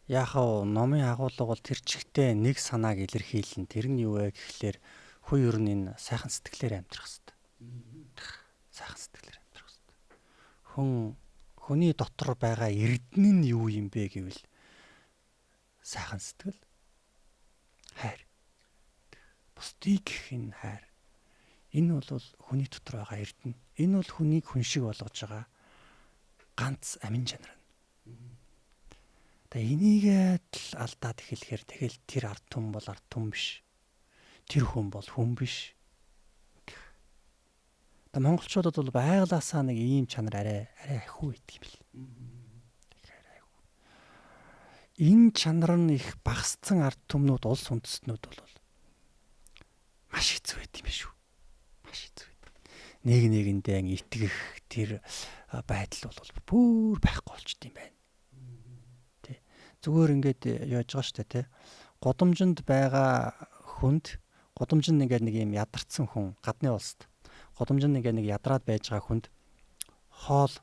Яхаа номын агуулга бол тэр чигтээ нэг санааг илэрхийлэн. Тэр нь юу вэ гэхлээр хүү ер нь энэ сайхан сэтгэлээр амьдрах хэрэгтэй. Сайхан сэтгэлээр амьдрах хэрэгтэй. Хүний дотор байгаа эрдэнэ нь юу юм бэ гэвэл сайхан сэтгэл, хайр. Бусдыг гэх хайр. Энэ бол хүний дотор байгаа эрдэнэ. Энэ бол хүнийг хүн шиг болгож байгаа ганц амин чанар. Тэгээ энийгээ л алдаад эхлэхээр тэгэл тэр ард түмэн бол ард түмэн биш. Тэр хүн бол хүн биш. Тэгээ монголчуудад бол байглаасаа нэг ийм чанар арай ахиу байдаг юм бэл. Энэ чанар нь их багассан ард түмнүүд улс үндэстнүүд бол маш хэцүү байд юм шүү. Маш хэцүү байд. Нэг нэгэндээ итгэх тэр байдал бол бүр байхгүй болчт юм байна. Тэ. Зүгээр ингээд яаж байгаа штэ тэ. Гудамжинд байгаа хүнд гудамжинд ингээд нэг юм ядарсан хүн гадны улсад. Гудамжинд ингээд нэг ядраад байж байгаа хүнд хоол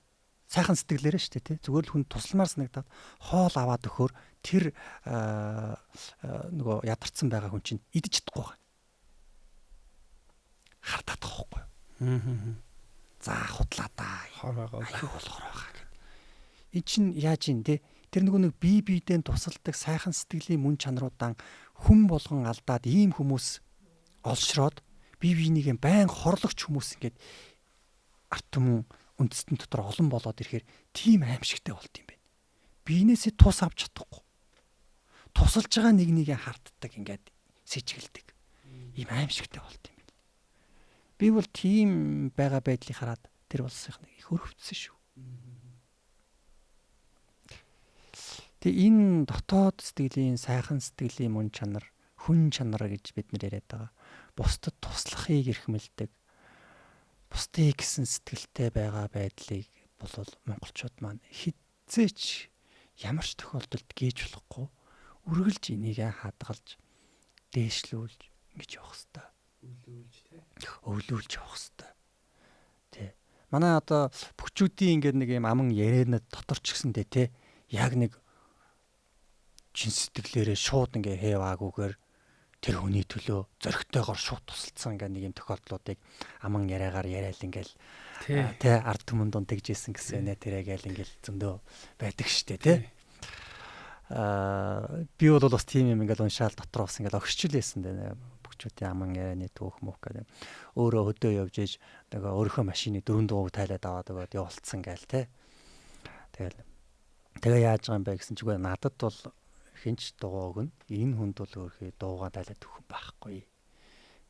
сайхан сэтгэлээрээ штэ тэ. Зүгээр л хүн тусламар санагдаад хоол аваад өгөхөр тэр нөгөө ядарсан байгаа хүн чинь идэж чадахгүй байгаа. Хардаад байгаа байхгүй. За худлаа да. Хор байгаа. Аюу болохоор байгаа гэд. Энэ чинь яаж юм те? Тэр нөгөө нэг бие биедээ тусалдаг сайхан сэтгэлийн мөн чанаруудаа хүн болгон алдаад ийм хүмүүс олшроод бие биенийгээ байн хорлогч хүмүүс ингээд арт түмэн үндэстэн дотор олон болоод ирэхээр тийм аимшигтай болд юм байна. Биенээсээ тус авч чадахгүй. Тусалж байгаа нэг нэгэ харддаг ингээд сэжгэлдэг. Ийм аимшигтай болд юм. Би бол тийм байгаа байдлыг хараад тэр улсынх нэг их өрөвдсөн шүү. Тэгээ энэ дотоод сэтгэлийн сайхан сэтгэлийн мөн чанар, хүн чанар гэж бид нэр яриад байгаа. Бусдад туслахыг эрхмэлдэг. Бусдыг гэсэн сэтгэлтэй байгаа байдлыг бол монголчууд маань хизээч ямар ч тохиолдолд гээж болохгүй үргэлж энийг хадгалж дээшлүүлж ингэж явах хэрэгтэй. Өвлүүлж явах хэрэгтэй. Тэ. Манай одоо бүхчүүдийн ингээд нэг юм аман ярианад дотор ч гэсэндээ те яг нэг чин сэтгэлээрээ шууд ингээ хээваагүйгээр тэр хүний төлөө зөрөгтэйгоор шууд тусалсан ингээ нэг юм тохиолдлуудыг аман яриагаар яриад ингээл тий ард түмэн дунд тэгжсэн гэсэн нэ тэрэгэл ингээл зөндөө байдаг штэ тий. Би бол бас тийм юм ингээл уншаал дотор бас ингээл огшчлээсэн дээ. Бүгчүүдийн аман ярианы түүх мөх гэдэг. Өөрөө хөдөө явж ээж нөгөө өөрийнхөө машины 4 дугуйг тайлаад аваад өгөөд явуулсан гээл тий. Тэгээ яаж байгаа юм бэ гэсэн чигээр надад бол хинч дууг нь энэ хүнд бол өөрхий дуугаа тайлаад өгөх байхгүй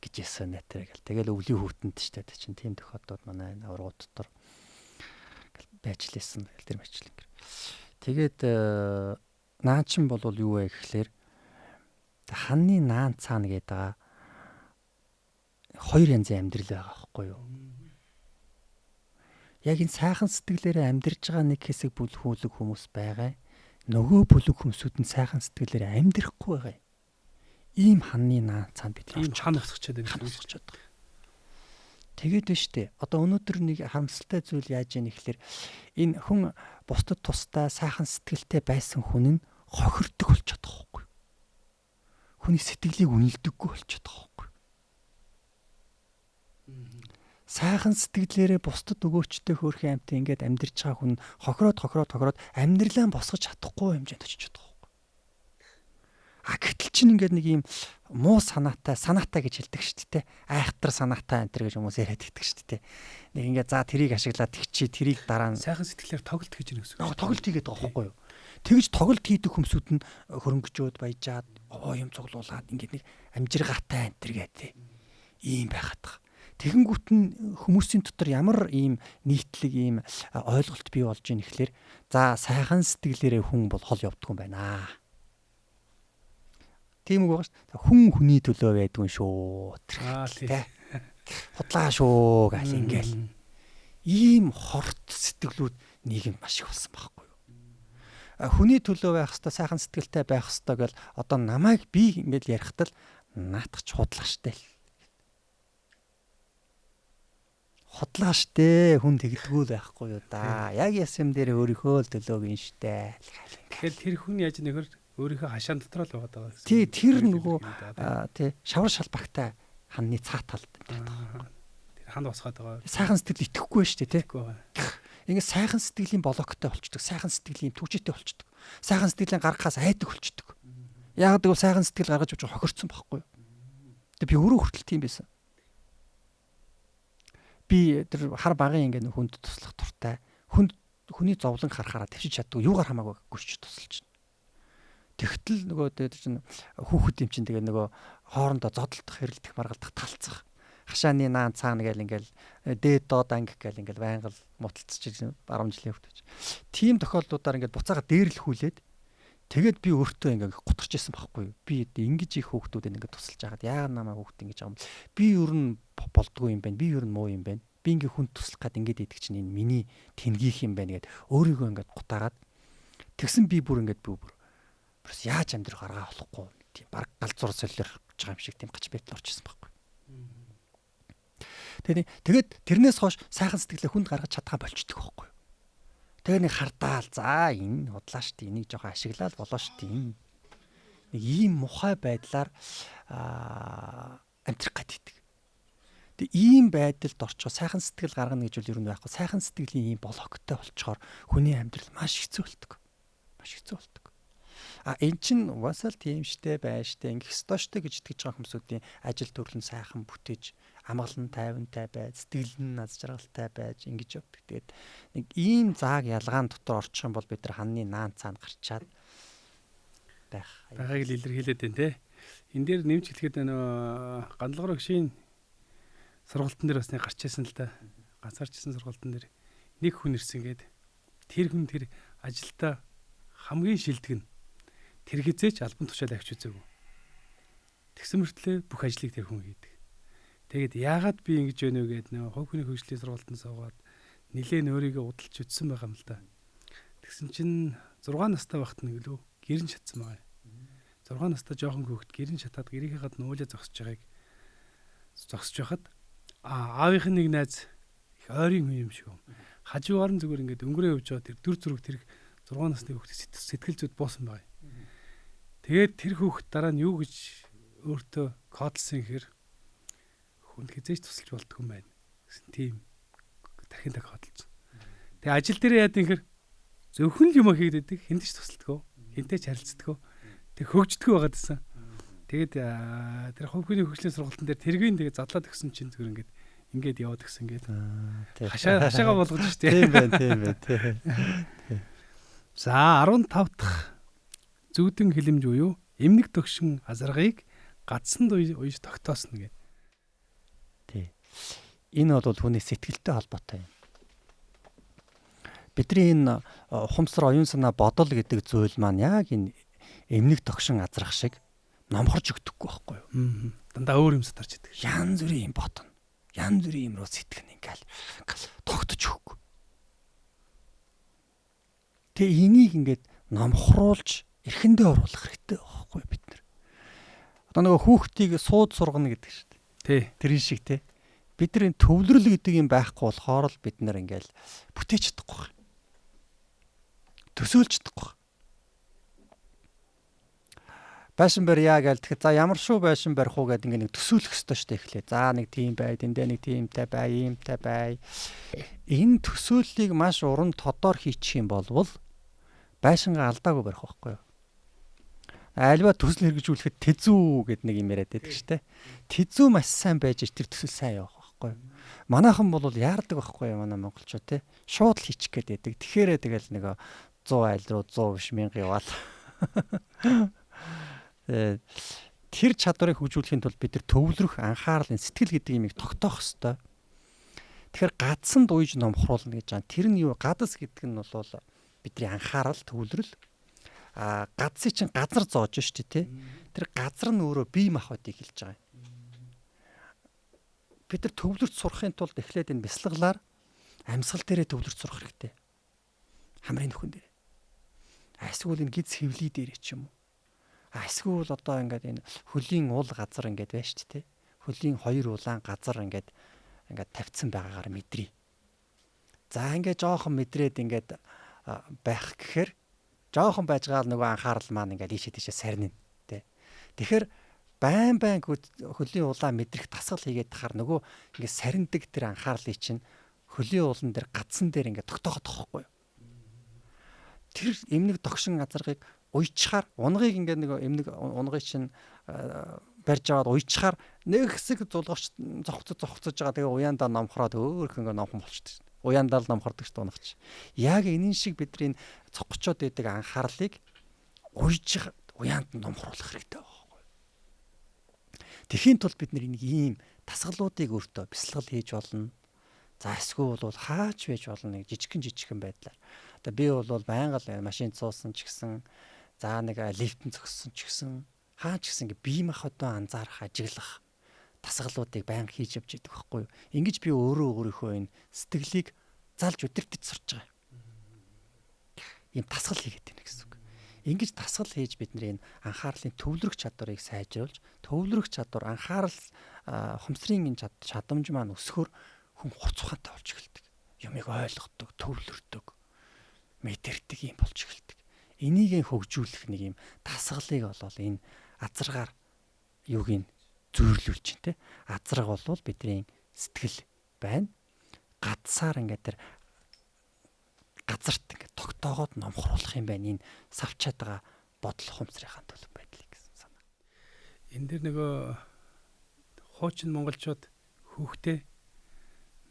гэж ясан нэтэр гэл. Тэгэл өвлийн хүүтэнд штэ чинь тийм тохиолдод манай аврагууд дотор байж лээсэн гэл тэр мэтлэн. Тэгээд наачин бол юу вэ гэхлээр ханны наан цаана гэдэг хоёр янзын амьдрал байгаа байхгүй юу? Яг энэ сайхан сэтгэлээрээ амьдарж байгаа нэг хэсэг бүлгүүлэг хүмүүс байгаа. Нөгөө бүлэг хүмүүсүүд нь сайхан сэтгэлээрээ амьдрахгүй байгаа. Ийм ханны наан цаанд бид ийм хан усгчаад байгаа. Тэгээд байна штэ. Одоо өнөөдөр нэг харамсалтай зүйл яаж яах нэхлээр энэ хүн бусдад тустай сайхан сэтгэлтэй байсан хүн нь хохирдог болчиход байгаа байхгүй. Хүний сэтгэлийг үнэлдэггүй болчиход байгаа байхгүй. Сайхан сэтгэлээрээ бусдад өгөөчтэй хөөрхөн амьтан ингээд амьдарч байгаа хүн хохироод амьдралаа босгож чадахгүй хэмжээнд очиж байгаа байхгүй. Гэтэл чинь ингээд нэг юм муу санаатай гэж хэлдэг шүү дээ. Айхтар санаатай энэ гэж хүмүүс яриад байдаг шүү дээ. Нэг ингээд за тэрийг ашиглаад тэгчи тэрийг дараа нь сайхан сэтгэлээр тоглолт хийж гэнэ гэсэн. Тоглолт хийгээд байгаа байхгүй юу? Тэгж тоглолт хийдэг хүмүүсүүд нь хөрөнгөжөөд баяжаад юм цуглуулад ингээд нэг амжиргаатай энэ гэдэг ийм байгаад байгаа. Тэгэнгүүт нь хүмүүсийн дотор ямар ийм нийтлэг ийм ойлголт бий болж ийн ихлээр за сайхан сэтгэлээрээ хүн бол хол явдаг юм байна. Тийм үг байгаа шүү. Хүн хүний төлөө байдгүй шүү. Тийм. Худлаа шүү гал ингээл. Ийм хорт сэтгэлүүд нийгэм маш их болсон байхгүй юу? Хүний төлөө байх хэвээр сайхан сэтгэлтэй байх хэвээр гэл одоо намайг би ингээд ярихтал наатах худлаа штэ. Хотлаа штэ хүн тэгдэггүй байхгүй юу да. Яг ясэм дээр өөрийнхөө л төлөөг ин штэ. Тэгэхээр тэр хүн яаж нэхэр өөрийнхөө хашаан дотор л байгаа даа гэсэн. Тий тэр нөгөө тий шавар шалбагтай ханны цаа талд байдаг. Тэр ханд босгоод байгаа. Сайхан сэтгэл итгэхгүй штэ тий. Ингээд сайхан сэтгэлийн блоктой болчдөг. Сайхан сэтгэлийн түвжээтэй болчдөг. Сайхан сэтгэлийн гаргахаас айдаг болчдөг. Яг гэвэл сайхан сэтгэл гаргаж явж хохирцсон байхгүй юу? Тэг би өөрөө хүртэл тийм байсан. Би тэр хар багын ингээд хүнд туслах туртай. Хүний зовлон харахаараа тавьчих чаддгүй. Юугаар хамаагүй гүрч тусалж байна. Тэгтэл нөгөө тэр чинь хүүхэд юм чинь тэгээ нөгөө хоорондоо зодтолдох, хэрэлдэх, маргалдах, талцах. Хашааны наан цаана гээл ингээл дээд доод анги гээл ингээл байнга муталцчих 10 жилийн хөвтөж. Тийм тохиолдлуудаар ингээд буцаага дээрлэхүүлээд тэгээд би өөртөө ингээд гутарч исэн байхгүй юу. Би ингэж их хүүхдүүдэд ингээд тусалж хагаад яагаад намайг хүүхд ингэж байгаа юм. Би ер нь болдгоо юм байна. Би ер нь муу юм байна. Би ингээд хүн туслах гад ингээд идэх чинь энэ миний тэнгийнх юм байна гэд өөрийгөө ингээд гутаагаад тэгсэн би бүр бас яаж амьдрах аргаа болохгүй тийм баг галзуур солиор гэж байгаа юм шиг тийм гач байтал орчихсон байхгүй. Тэгээд тэрнээс хойш сайхан сэтгэлээ хүнд гаргаж чадхаа болчдөг байхгүй. Тэгээ нэг хардаал за энэ худлаа штий энийг жоохон ашиглаад болоо штий нэг ийм мухай байдлаар амьдрах гэдэг. Тэгээ ийм байдалд орчоо сайхан сэтгэл гаргана гэж үл ер нь байхгүй. Сайхан сэтгэлийн ийм блоктой болчоор хүний амьдрал маш хэцүү болдог. Маш хэцүү болдог. Эн чин угаасаа л тийм штэ бай штэ ингэх ёстой штэ гэж итгэж байгаа хүмүүсийн ажил төрлөн сайхан бүтээж амгалан тайвантай байж сэтгэл нь наз жаргалтай байж ингэж явдаг. Тэгээд нэг ийм зааг ялгаан дотор орчих юм бол бид нар ханны наан цаана гарчаад байгааг л илэрхийлээд байна те. Энд дээр нэмж хэлэхэд нөгөө гандлага гшийн сургалтын дээр бас нэг гарч ирсэн л та. Ганцаарчсан сургалтын дээр нэг хүн ирсэн гээд тэр хүн тэр ажилдаа хамгийн шилдэг нь тэр хизээч албан тушаал авч үзээгүй. Тэгсэн мөртлөө бүх ажлыг тэр хүн хийдэг. Тэгээд яагаад би ингэж байна вэ гэдэг нэг хувь хүний хөгжлийн сургалтанд суугаад нилээн өөрийгөө удалж үтсэн байгаа юм л да. Тэгсэн чинь 6 настай байхад нэг лөө гэрэн шатсан байгаа. 6 настай жоохон хүүхэд гэрэн шатаад гэрийнхээ гад нуулаа зогсож байхад аавынх нь нэг найз их ойрын хүн юм шиг юм. Хажуугаар нь зүгээр ингээд өнгөрөө явж байгаа тэр дүр зураг тэр 6 насны хүүхэд сэтгэл зүйд буусан байгаа. Тэгээд тэр хүүхэд дараа нь юу гэж өөртөө кодлсон хэр хүн хизээж тусалж болдгүй юм байна гэсэн тийм дахин кодлсон. Тэгээ ажил дээр яад ингэхэр зөвхөн л юм хийгддэг, хүнд ч тусалдаггүй, хинтэй ч харилцдаггүй. Тэг хөгждөггүй байгаад байсан. Тэгээд тэр хувийн хөгжлийн сургалтын дээр тэргийн тэгээд задлаад өгсөн чинь зүгээр ингээд яваад гисэн ингээд хашаага болгож штэ. Тийм байна. За 15 дахь зүүдэн хилэмж буюу эмнэг төгшин азаргыг гадсанд уйж тогтоосно гэдэг. Тий. Энэ бол хүний сэтгэлтэй холбоотой юм. Бидний энэ ухамсар, оюун санаа, бодол гэдэг зүйл маань яг энэ эмнэг төгшин азрах шиг номхорж өгдөггүй байхгүй юу? Дандаа өөр юм сатарч идэг. Янз бүрийн юм бодно. Янз бүрийн юм руу сэтгэн ингээл тогтож өгөхгүй. Тэгээ энийг ингээд номхруулж эрхэндээ оруулах хэрэгтэй байхгүй бид нар. Одоо нөгөө хүүхдийг сууд сургана гэдэг шүү дээ. Тий. Тэрэн шиг те. Бид нар энэ төвлөрөл гэдэг юм байхгүй болохоор л бид нар ингээл бүтээж чадахгүй. Төсөөлж чадахгүй. Байшин барья гэж тэгэхээр за ямар шүү байшин барих уу гэдэг ингээд нэг төсөөлөх ёстой шүү дээ эхлээ. За нэг тийм бай, тэндээ нэг тиймтэй бай, иймтэй бай. Энэ төсөөллийг маш уран тодор хийчих юм болвол байшингаа алдаагүй барих байхгүй юу? Альва төсөл хэрэгжүүлэхэд тэзүү гэдэг нэг юм яриад байдаг шүү дээ. Тэзүү маш сайн байж тэр төсөл сайн явах байхгүй юу? Манайхан бол яардаг байхгүй юу манай монголчууд те? Шууд л хийчих гээд байдаг. Тэгэхээр тэгэл нэг 100 айл руу 100 биш 1000 яваал. Тэр чадварыг хөгжүүлэхийн тулд бид нар төвлөрөх анхаарал, сэтгэл гэдэг юмыг тогтоох ёстой. Тэгэхээр гадсанд уйж номхруулна гэж байгаа. Тэр нь юу? Гадас гэдэг нь бол бидний анхаарал, төвлөрөл. Гадсыг чинь газар зоож штэ тий. Тэр газар нь өөрөө бие махбодыг хэлж байгаа юм. Бид нар төвлөрч сурахын тулд эхлээд энэ бясалгалаар амьсгал дээрээ төвлөрч сурах хэрэгтэй. Хамрын нөхөн дээр. Эсвэл энэ гид сэвлий дээр ч юм уу. Эсвэл одоо ингээд энэ хөлийн уул газар ингээд байна шүү дээ. Хөлийн 2 улаан газар ингээд тавьсан байгаагаар мэдрий. За ингээд жоохон мэдрээд ингээд байх гэхээр жоохон байжгаал нөгөө анхаарал маань ингээд ийшээ тийшээ сарнина тий. Тэгэхээр байн хөлийн улаан мэдрэх тасгал хийгээд тахаар нөгөө ингээд сарндаг тэр анхаарлыг чинь хөлийн уулан дээр гадсан дээр ингээд тогтооход тахгүй юу. Тэр эмнэг тогшин азаргыг уйчхаар унгыг ингээд нэг эмнэг унгыг чинь барьж аваад уйчхаар нэг хэсэг зулгавч зогцож байгаа. Тэгээ уяндаа номхороод өөр их ингээд номхон болчихсон. Уяндаа л номхордог ч унагч. Яг энэ шиг бидний цогцочод байдаг анхаарлыг уйж уяанд номхруулах хэрэгтэй байхгүй. Тэхийн тулд бид нэг ийм тасгалуудыг өөртөө бясалгал хийж болно. За эсвэл бол хаач байж болно нэг жижигхэн байдлаар. Одоо би бол байнга л машин цуусан ч гэсэн за нэг лифтэн зогссон ч гэсэн хаач гэсэн ингээ бие махбодоо анзаарах, ажиглах тасгалуудыг байнга хийж явж идэг байхгүй юу. Ингэж би өөрийнхөө энэ сэтгэлийг залж өдөртөж сурч байгаа юм. Ийм тасгал хийгээд байна гэсэн үг. Ингэж тасгал хийж бид нэр энэ анхаарлын төвлөрөх чадварыг сайжруулж, төвлөрөх чадвар анхаарал ухамсарын энэ чадамж маань өсөхөр хүн хуц ухаантай болж эхэлдэг. Юмыг ойлгодог, төвлөрдөг, мэдэрдэг юм болж эхэлдэг. Энийг хөгжүүлэх нэг юм тасгалыг болол энэ азаргаар юуг нь зүйрлүүлж чинь те. Азраг болвол бидний сэтгэл байна. Гадсаар ингээд тэр газарт ингээд тогтоогоод номхруулах юм байна. Энэ савчаад байгаа бодол ухамсарынхаа төлөв байдлыг гэсэн санаа. Энэ дэр нөгөө хуучин монголчууд хүүхдээ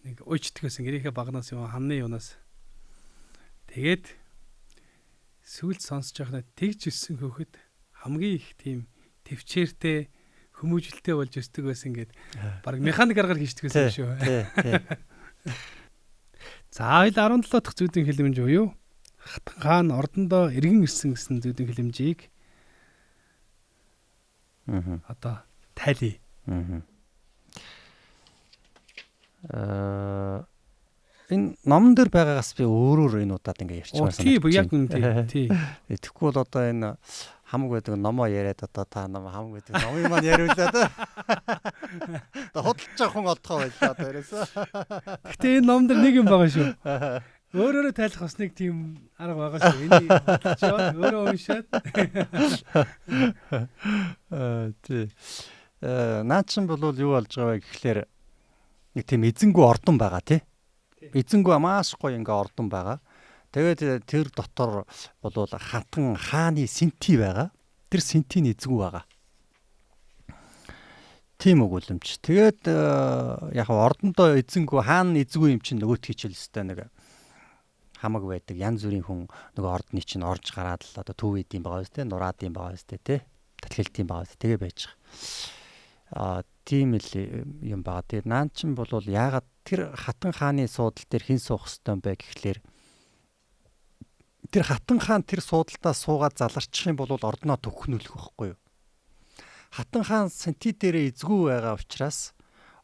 нэг уйчдгээс гэрийнхээ багнаас юм хамны юунаас тэгээд сүлд сонсож байхнаа тэгж өссөн хөхөд хамгийн их тийм төвчээртэй хүмүүжлэлтэй болж өсдөг байсан гэд баг механик аргаар хийждэг байсан шүү. За 17 дахь зүйдэн хилэмж буюу Хатан хаан ордондоо эргэн ирсэн гэсэн зүйдэн хилэмжийг одоо тайлъя. Энэ номон дээр байгаагаас би өөрөөр энэ удаад ингээ ярьчихсан. Тийм яг үнэ тийм. Тэгэхгүй бол одоо энэ хамаг байдаг номоо яриад одоо та нам хамаг байдаг номын маань яриулаад одоо худалж авах хүн олдохоо байлаа одоо яриасаа. Гэтэ энэ ном дээр нэг юм байгаа шүү. Өөрөөрөө тайлах бас нэг тийм арга байгаа шүү. Энийг бодчихоо өөрөө уншаад. Тий. Наа чин бол юу болж байгаа вэ гэхлээр нэг тийм эзэнгүй ордон байгаа тий. Эзэнгүй маш гоё ингээ ордон байгаа. Тэгээд тэр дотор бол хатан хааны синти байгаа. Тэр синтийн эзгүй байгаа. Тийм өгүүлэмж. Тэгээд яг ордондоо эзэнгүй хаана эзгүй юм чинь нөгөөт хичээл өстэй нэг хамаг байдаг. Янз бүрийн хүн нөгөө ордны чинь орж гараад л одоо төв эдийн байгаа үстэй, нураад юм байгаа үстэй тий. Татгэлтийн байгаа үстэй. Тэгээ байж байгаа. Тийм л юм байгаа. Тэгээд наан чин бол яагаад тэр хатан хааны суудал дээр хэн суух хэвтэй бэ гэхлээр тэр хатан хаан тэр суудалтаа суугаад заларчих юм бол ордноо төгхнүүлэх байхгүй юу? Хатан хаан синти дээрээ эзгүй байгаа учраас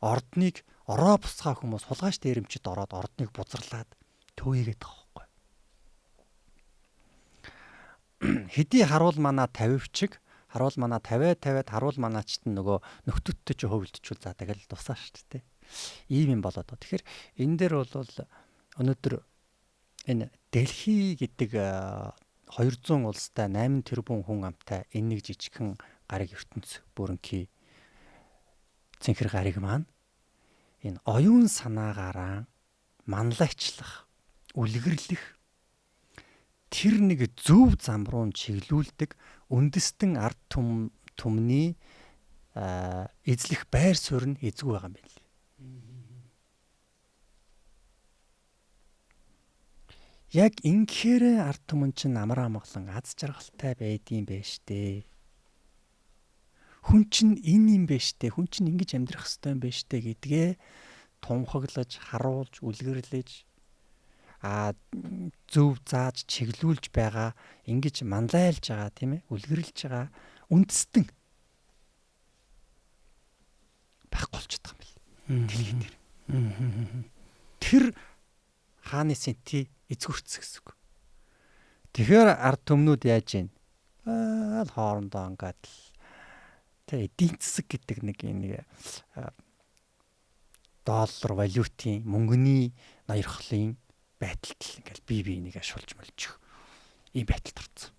ордныг ороо бусгаа хүмүүс хулгайч дээрэмчд ороод ордныг бузарлаад төвийгээд байгаа байхгүй. Хэдий харуул мана 50-вчиг харуул мана 50-50-аад харуул манаачт нөгөө нөхдөдтэй ч хөвөлдчихвэл за тэгэл дусаа шүү дээ. Ийм юм болоод. Тэгэхээр энэ дээр бол өнөөдөр энэ Дэлхий гэдэг 200 улстай 8 тэрбум хүн амтай энэ нэг жижигхэн гариг ертөнц бүрэнхий цэнхэр гариг маань энэ оюун санаагаараа манлайчлах, үлгэрлэх тэр нэг зөв зам руу чиглүүлдэг үндэстэн ард түмний эзлэх байр суурь нь эзгүй байгаа юм байна. Яг ингэхээр ард түмэн чинь амар амгалан аз жаргалтай байдığım бэ штэ. Хүн чинь энэ юм бэ штэ. Хүн чинь ингэж амьдрах ёстой юм бэ штэ гэдгээ тунхаглаж, харуулж, үлгэрлэж зөв зааж чиглүүлж байгаа, ингэж манлайлж байгаа тийм ээ, үлгэрлж байгаа үндэстэн байхгүй болчиход байгаа юм бэл. Тэр хааны синти эзгүрцэх гэсэн үг. Тэгэхээр ард түмнүүд яаж ийн? Хоорондоо ингээд тэг эдийн засаг гэдэг нэг доллар валютын мөнгөний ноёрхлын байдалд ингээл бие нэгэ шулж мөлчих ийм байдалд орсон.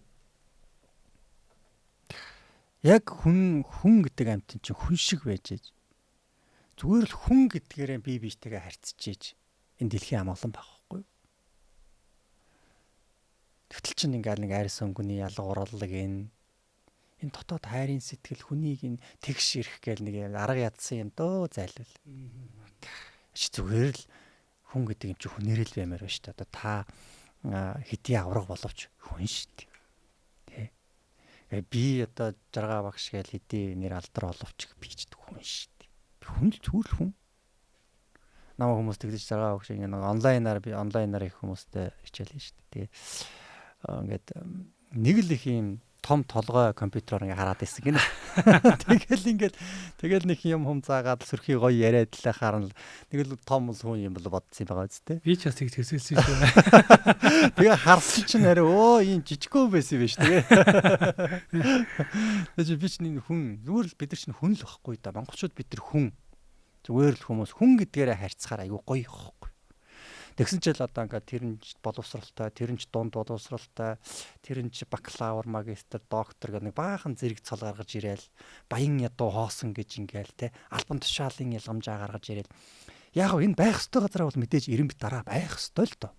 Яг хүн гэдэг амьтан чинь хүн шиг байж ээж. Зүгээр л хүн гэдгээрээ бие биетэйгээ харьцаж ээж энэ дэлхийн амгалан байхгүй. Тэгтэл чинь ингээл нэг арьс өнгөний ялга урлаг энэ дотоод хайрын сэтгэл хүнийг энэ тэгш ирэх гээл нэг арга ядсан юм дөө зайлвал. Зүгээр л хүн гэдэг юм чи хүнээрээ л баймаар байна шүү дээ. Одоо та хэдий авраг боловч хүн шүү дээ. Тэ. Би одоо жаргаа багш гээл хэдий нэр алдар боловч би ч хүн шүү дээ. Хүн л зүгээр л хүн. Намаа хүмүүс тэгдэж жаргаа багш ингэ нэг онлайнаар их хүмүүстэй хичээлэн шүү дээ. Ингээд нэг л их юм том толгой компьютероор ингээ хараад байсан гинэ. Тэгэл нэг юм хум заагаад сөрхий гоё яриад л харна. Нэг л том хүн юм бол бодсон юм байгаа үстэй. Би ч бас их төсөөлсөн шүү. Тэгээ харсан чинь арай ийм жижигхэн байсан юм биш тэгээ. Тэгээ би ч нэг хүн зүгээр л бид нар чинь хүн л байхгүй да. Монголчууд бид нар хүн. Зүгээр л хүмүүс хүн гэдгээрээ харьцахаар айгүй гоё ихгүй. Тэгсэн ч л одоо ингээд тэр нь боловсралтай, тэр нь ч дунд боловсралтай, тэр нь ч бакалавр, магистр, доктор гэх нэг баахан зэрэг цол гаргаж ирээл, баян ядуу хоосон гэж ингээл те албан тушаалын ялгамжаа гаргаж ирээл. Яг энэ байх ёстой газараа бол мэдээж ирэн бит дараа байх ёстой л доо.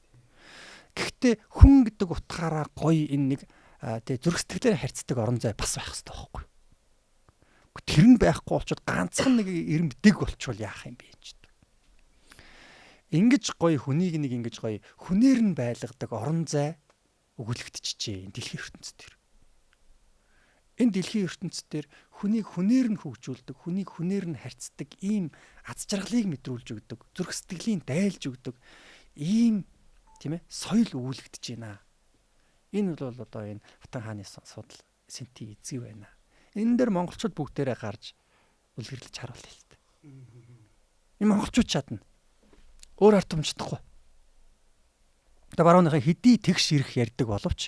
Гэхдээ хүн гэдэг утгаараа гоё энэ нэг те зүрх сэтгэлээр харьцдаг орон зай бас байх ёстой байхгүй. Тэр нь байхгүй болчиход ганцхан нэг ирэн битэг болчихвол яах юм бэ ч. Ингиж гоё хүнийг нэг ингэж гоё хүнээр нь байлгадаг орон зай өгүүлэгдчихжээ энэ дэлхийн ертөнцийн дээр. Энэ дэлхийн ертөнцийн дээр хүнийг хүнээр нь хөгжүүлдэг, хүнийг хүнээр нь харьцдаг ийм аз жаргалыг мэдрүүлж өгдөг, зүрх сэтгэлийн дайлж өгдөг ийм тийм ээ соёл өгүүлэгдэж байна. Энэ бол одоо энэ хатан хааны судал синти эзэг байна. Энэ дээр монголчууд бүгдээрээ гарч үлгэрлэж харуулъя л дээ. Энэ монголчууд чадна. Өөр ард түмждахгүй. Тэгээ барууныхаа хэдий тэгш ирэх ярьдаг боловч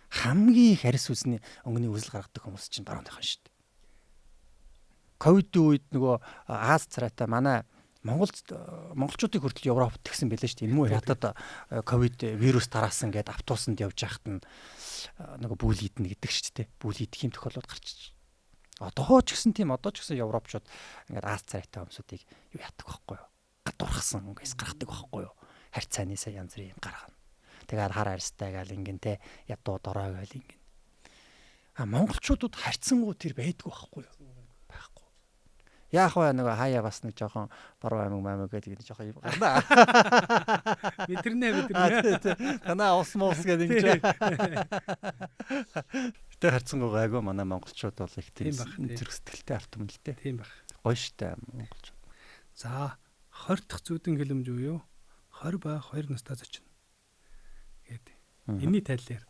хамгийн их арьс үсний өнгөний үзэл гаргадаг хүмүүс чинь барууныхан шүү дээ. Ковидын үед нөгөө Аз царайтай манай монголчуудыг хүртэл Европт тэгсэн байлээ шүү дээ. Энэ муу хятад ковид вирус тараасан гэдээ автобусанд явж байхад нь нөгөө бүл идэнэ гэдэг шүү дээ. Бүл идэх юм тохиолдол гарч иж. Одоо ч гэсэн европчууд ингээд Аз царайтай хүмүүсүүдийг юу яадаг байхгүй юу? Гадуурхсан ингээс гаргадаг байхгүй юу? Харьцаанаасаа янз бүрийн юм гаргана. Тэгээд хар арьстай гаал ингэн те ядуу дорой гаал ингэн. Монголчуудад харьцангуй тэр байдгүй байхгүй юу? Байхгүй. Яах вэ нөгөө хаяа бас нэг жоохон баруун аймаг гэдэг нэг жоохон юм гарна. Мэдэрнэ. Танаа ус гэдэг ингэж. Тэ харьцангуй гайгүй манай монголчууд бол их тийм зэрэг сэтгэлтэй арт юм л дээ. Тийм баг. Гоё штэ монголчууд. За 20 дахь зүйдэн гэлэмж юу юу? 20 ба 2 настай зочин. Гэдэг. Энэний тайллаар.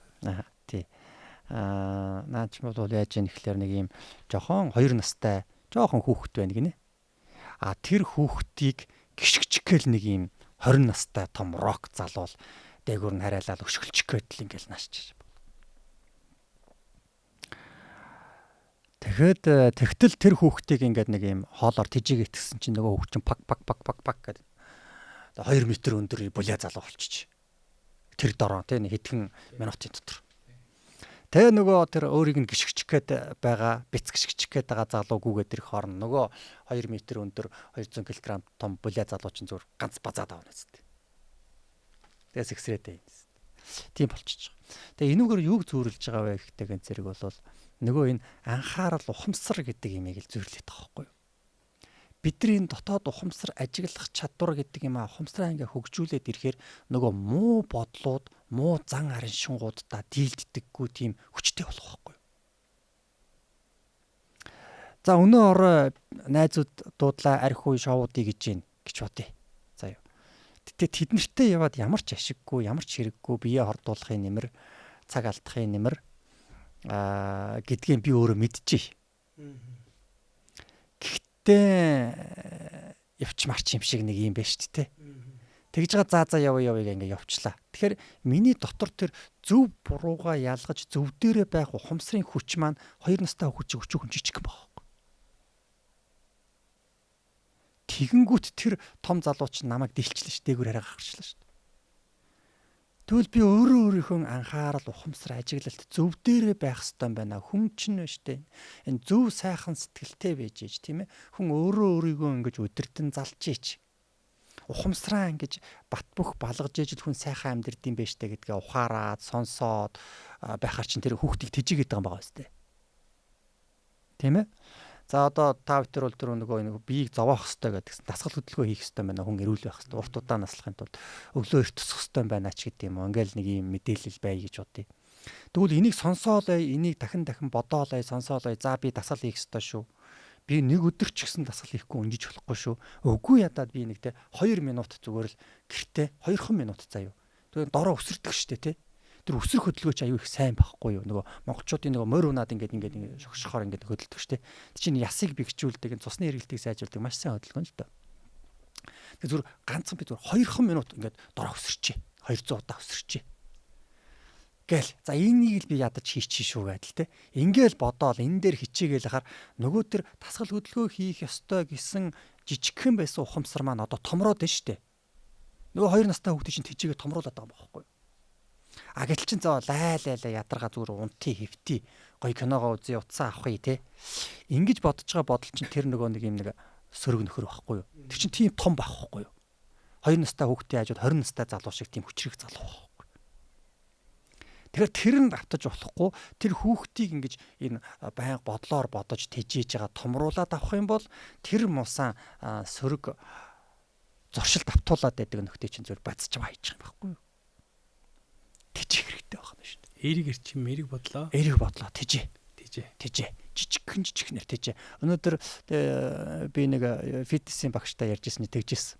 Тий. Наач бол яаж яах гэхээр нэг юм жохон 2 настай жоохон хүүхэд байна гинэ. Тэр хүүхдийг гიშгчгээл нэг юм 20 настай том рок залуул дээгүүр нь харайлал өшгөлчих гээд л ингээл наашчих. Тэгэхэд тэгтэл тэр хүүхдийг ингээд нэг юм хоолоор тижиг итгэсэн чинь нөгөө хүүхд чинь пак гэдэг 2 метр өндөр булаа залуу болчих. Тэр дороо тий нэг хэдхэн минутын дотор. Тэгээ нөгөө тэр өөрийг нь гიშгчих гээд байгаа, бяц гიშгчих гээд байгаа залуугүйгээд ирэх хооронд нөгөө 2 метр өндөр 200 кг том булаа залуу чинь зүгээр ганц базаад авна үстэй. Тэгээс ихсрээд байна. Тийм болчихж байгаа. Тэгээ энүүгээр юуг зөөрлөж байгаа вэ гэхдээ гэн зэрэг бол нөгөө энэ анхаарал ухамсар гэдэг имийг л зөөрлөж байгаа байхгүй юу? Бидний дотоод ухамсар ажиглах чадвар гэдэг юм ухамсараа ингээ хөгжүүлээд ирэхээр нөгөө муу бодлууд, муу зан арын шингуудаа дийлддэггүй тийм хүчтэй болох байхгүй юу? За өнөө орой найзууд дуудлаа арх уй шоудыг гэж бодъё. За юу. Тэд нартэй яваад ямар ч ашиггүй, ямар ч хэрэггүй бие хордуулахын нэмэр, цаг алдахын нэмэр гэдгийг би өөрөө мэдчихье. Гэхдээ явч марч юм шиг нэг юм байна шүү дээ. Тэгж байгаа за явъя ингээ явчлаа. Тэгэхээр миний дотор тэр зөв бурууга ялгаж зөв дээрээ байх ухамсарын хүч маань 2 настай хүүхд жижиг юм байна. Тэгэнгүүт тэр том залууч намайг дэлчлэн ш дээгүүр хараа гаргачлаа ш. Тэгвэл би өөрийнхөө анхаарал ухамсар ажиглалт зөв дээрээ байх ёстой юм байна. Хүн чинь биш үү? Энэ зөв сайхан сэтгэлтэй байж ич тийм ээ. Хүн өөрийгөө ингэж өдөртөн залж ич. Ухамсараа ингэж бат бөх балгаж ижил хүн сайхан амьдрд юм биш үү гэдгээ ухаарад, сонсоод байхаар чинь тэр хүүхдийг тэжигээд байгаа юм байгаа өстэй. Тийм ээ. За одоо та бүхэн бол тэр нөгөө биеийг зовоох хэрэгтэй гэдгсэн дасгал хөдөлгөөн хийх хэрэгтэй байна. Хүн эрүүл байх хэрэгтэй. Урт удаан наслахын тулд өглөө эрт тусах хэрэгтэй байна ч гэдэг юм. Ингээл нэг юм мэдээлэл бай гэж бодъё. Тэгвэл энийг сонсоолой, энийг дахин бодоолой, сонсоолой. За би дасгал хийх хэрэгтэй шүү. Би нэг өдөр ч гэсэн дасгал хийхгүй унжиж болохгүй шүү. Үгүй ядаад би нэг те 2 минут зүгээр л гэртээ 2 минут заяа. Тэгээд дороо өсөрдөг штэ те. Тэр өсрөх хөдөлгөөч аюу их сайн байхгүй юу? Нөгөө монголчуудын нөгөө морь унаад ингээд шогшохоор ингээд хөдөлдөг штэ. Тэг чинь ясыг бэхжүүлдэг, цусны эргэлтийг сайжруулдаг маш сайн хөдөлгөөн л доо. Тэг зүгээр ганцхан би зүгээр 2 минут ингээд дороо өсөрчээ. 200 удаа өсөрчээ. Гэл. За энийг л би ядаж хийчих шүү гэдэл те. Ингээл бодоол энэ дээр хичээгээл хахаар нөгөө тэр дасгал хөдөлгөөн хийх ёстой гэсэн жижигхэн байсан ухамсар маань одоо томроод байна штэ. Нөгөө 2 настай хүүхдээ чинь тэжээгээ томруулаад байгаа байхгүй юу? Гэтэл чин зөө лайлаа ядаргаа зүгээр унтий хэвти гоё киногоо үзье утсаа авахыг те. Ингэж бодож байгаа бодол чин тэр нөгөө нэг юм нэг сөрөг нөхөр байхгүй юу? Тэр чин тийм том байхгүй юу? 2 настай хүүхдээ хажууд 20 настай залуу шиг тийм хүчрэг залуу байхгүй. Тэгэхээр тэр нь автаж болохгүй тэр хүүхдийг ингэж энэ байнга бодлоор бодож тэжээж байгаа томруулаад авах юм бол тэр мусан сөрөг зоршилт автуулаад байдаг нөхдөй чин зүгээр бацж хайчих юм байхгүй юу? Тэжих хэрэгтэй байна шүү дээ. Эриг эрчим, эриг бодлоо. Эриг бодлоо тэжээ. Жижигхэнэр тэжээ. Өнөөдөр би нэг фитнесийн багштай ярьжсэн тэгжсэн.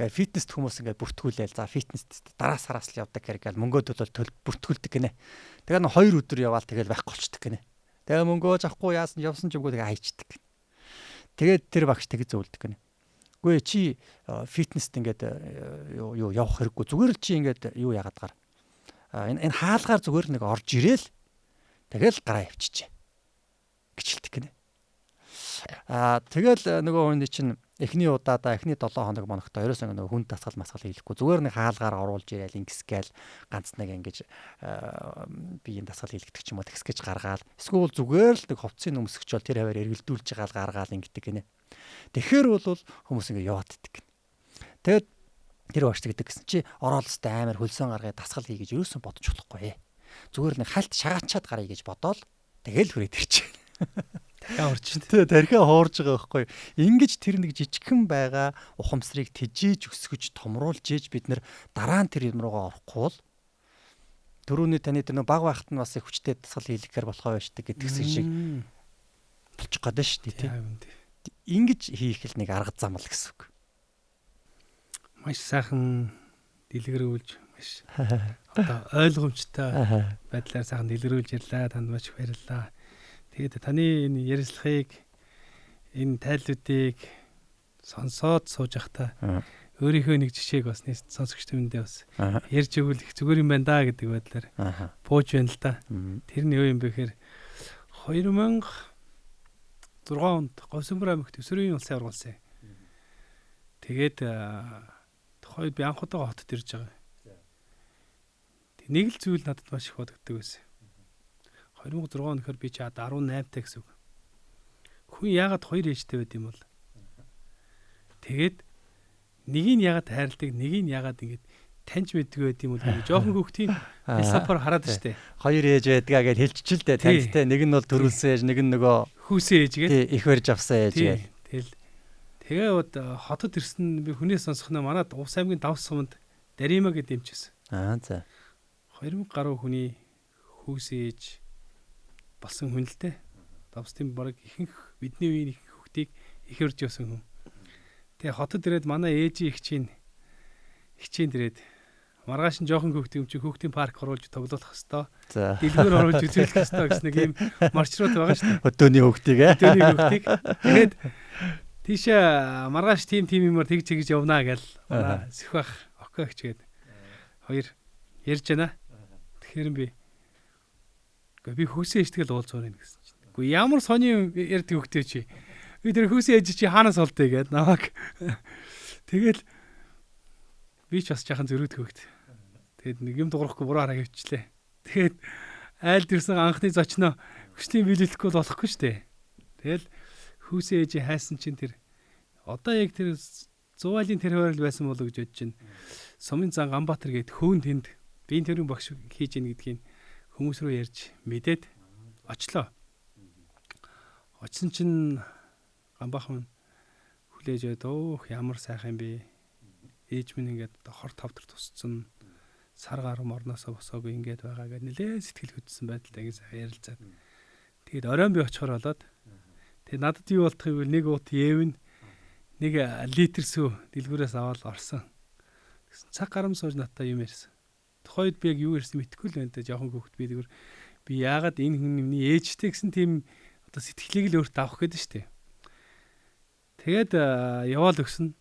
Фитнест хүмүүс ингээд бүртгүүлээл. За фитнест дараа сараас л явдаг хэрэг мөнгөө төлөөл бүртгүүлдэг гинэ. Тэгээ 2 өдөр яваал тэгэл байхгүй болчдөг гинэ. Тэгээ мөнгөө авахгүй явсан ч үгүй тэгээ хайчдаг. Тэгээд тэр багш тэгж зөвлөдөг гинэ. Үгүй чи фитнест ингээд юу явах хэрэггүй. Зүгээр л чи ингээд юу яагаад гар. Энэ хаалгаар зүгээр нэг орж ирээл тэгэл гараа явчихжээ. Гिचэлдэг гинэ. Тэгэл нөгөө хүн чинь Эхний удаадаа эхний 7 хоног моногтой ерөөсөө нөгөө хүн дасгал масгал хийхгүй зүгээр нэг хаалгаар оруулж ирээл ингэсгээл ганц нэг ингэж биеийн дасгал хийлгдэг ч юм уу тэгс гэж гаргаал эсвэл зүгээр л нэг хувцсыг өмсгчөөл тэр хаваар эргэлдүүлж гаргаал ингэдэг гинэ. Тэгэхээр бол хүмүүс ингэ яваад иддэг. Тэгээд тэр багштай гэдэг гэсэн чи оролцтой амар хөлсөн гаргаад дасгал хий гэж ерөөсөө бодож болохгүй. Зүгээр нэг хальт шагаачаад гарыг гэж бодоол тэгэл хүрээд ирчих. Дахиад урчин. Тэ тархиа хуурж байгаа байхгүй. Ингиж тэр нэг жижигхэн байгаа ухамсарыг тижээж өсгөж томруулж ээж бид нэр дараа нь тэр юм руугаа орохгүй бол түрүүний таны тэр нэг баг байхад нь бас их хүчтэй дасгал хийлгэхээр болохоо байшдаг гэдгсэн шиг болчих гээд байна шүү дээ тий. Ингиж хийх л нэг арга зам л гэсэн үг. Маш сайхан дэлгэрүүлж маш одоо ойлгомжтой байдлаар сайхан дэлгэрүүлж ирлээ. Танд маш их баярлалаа. Тэгээд таны энэ ярилцлагыг энэ тайлбаруудыг сонсоод сууж байхдаа өөрийнхөө нэг жишээг бас сонсогч түмэндээ бас ярьж өгвөл их зүгээр юм байна да гэдэг байдлаар бууж байна л да. Тэр нь юу юм бэ гэхээр 2006 онд Говьсөнбөр аймагт Өсвөрийн улсын ургуулсан. Тэгээд тухайд би анх удаага хотод ирж байгаа. Нэг л зүйл надад маш их бодогддог байсан. 2006 он гэхээр би чи 18 таа гэсэн үг. Хүн яагаад хоёр ээжтэй байд юм бол? Тэгээд нэг нь яагаад хайрладаг, нэг нь яагаад ингэж таньж мэддэг байд юм бол гэж жоохон хүүхдийн сапар хараад штэ. Хоёр ээж байдгаа гэж хэлчихэл дээ таньдтай. Нэг нь бол төрүүлсэн ээж, нэг нь нөгөө хүүсэн ээж гээ. Тий, их барьж авсан ээж гээ. Тэгээд хотод ирсэн би хүнээс сонсохноо манад Увс аймгийн Давс суманд Дарима гэдэг эмчээс. За. 2000 гаруй хүний хүүсэн ээж болсон хүн л дээ. Давстын баг ихэнх бидний үеийн их хүүхдийг их өрж явсан хүн. Тэгээ хотод ирээд манай ээжийн хичээн ирээд маргааш нь жоохон хүүхдийн өмч хүүхдийн парк оруулж тоглуулах хэвээр. Дэлгүүр оруулж үзүүлэх хэвээр гэсэн нэг юм маршрут байгаа шүү дээ. Өдөөний хүүхдийг Тэгээд тийшээ маргааш тим юмар тэгж явнаа гэл манай Сэхбах окей гэчгээд хоёр ярьж байна. Тэгэхээр би хүүсээ ээжтэйг л уулзуурна гэсэн чинь. Үгүй ямар сони ярьдаг хөхтэй чи. Би тэр хүүсээ ээж чи хаанаас олдё гэд намайг. Тэгэл би ч бас жаахан зөрүүд хөхт. Тэгэд нэг юм дуурахгүй буруу хараа гэвчлээ. Тэгээд айлд ирсэн анхны зочноо хүчлийн биелүүлэхгүй болохгүй штэ. Тэгэл хүүсээ ээж хайсан чинь тэр одоо яг тэр 100 айлын тэр хойрол байсан болов гэж бодож байна. Сумын зан Ганбаатар гээд хөөн тэнд биеийн төрийн багш хийж ийн гэдгийг хүмүүс рүү ярьж мэдээд очлоо. Очсон чинь Ганбаахан хүлээж өгөөд ямар сайхан юм бэ. Ээж минь ингээд хор тавдар тусцсан сар гар морноосоо босоогүй ингээд байгаа гэд нэлээ сэтгэл хөдлсөн байдалтай ингэ сайхан ярилцаад. Тэгээд оройн би очихоор болоод тэгээд надад юу болтох юм бэ? Нэг уут евэн нэг литр сүү дэлгүүрээс аваад орсон. Тэгсэн цаг гарам сууж надтай юм ярьсан. Тухайд би яг юу ярьсан мэдэхгүй л байна да жоохон хүүхэд би тэгвэр би яагаад энэ хүний ээжтэй гэсэн тийм одоо сэтгэлийг л өөртөө авах гэдэг штеп. Тэгээд яваал өгсөн.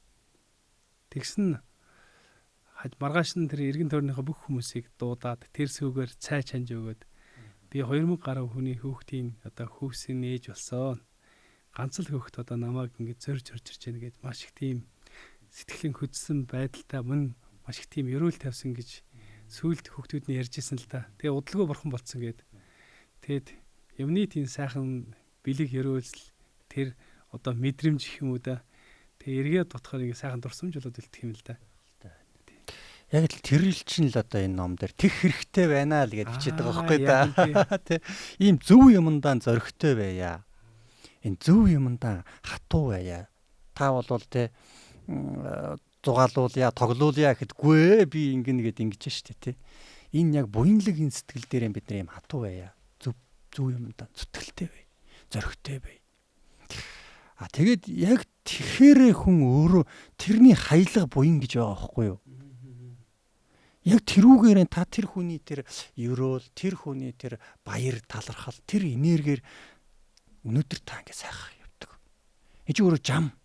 Тэгсэн маргааш нь тэр эргэн тойрныхоо бүх хүмүүсийг дуудаад тэр сүүгээр цай чанж өгөөд би 2000 гаруй хүний хүүхдийн одоо хүүсийн ээж болсон. Ганц л хүүхэд одоо намайг ингэж зорж ирж байна гэд маш их тийм сэтгэлийн хөдсөн байдалтай мөн маш их тийм ерөөл тавьсан гэж сүүлд хүүхдүүд нь ярьж исэн л да. Тэгээ удалгүй бурхан болцсон гээд. Тэгэд юмны тийм сайхан бэлэг ерөөлсөл тэр одоо мэдрэмж их юм уу да. Тэгээ эргээд бодохоор ингэ сайхан дурсамж болоод үлдэх юм л да. Яг л тэр л чинь л одоо энэ ном дээр тех хэрэгтэй байна л гэж бичээд байгаа байхгүй да. Тэ ийм зөв юмдаа зөрөгтэй байя. Энэ зөв юмдаа хатуу байя. Та болвол тэ зугаалуулъя, тоглуулъя гэхэтгүй би ингэнэ гэд ингэж штэ тий. Энэ яг буянлаг энэ сэтгэл дээр бид нар юм хатуу байя. Зөв юмдаа зүтгэлтэй бай. Зоригтой бай. Тэгээд яг тэгэхээр хүн өөрөө тэрний хаялга буян гэж байгаа байхгүй юу? Яг тэрүүгээрээ та тэр хүний тэр ерөөл, тэр хүний тэр баяр талархал, тэр энергээр өнөөдөр та ингэ сайхан явдаг. Энд өөрөө жам.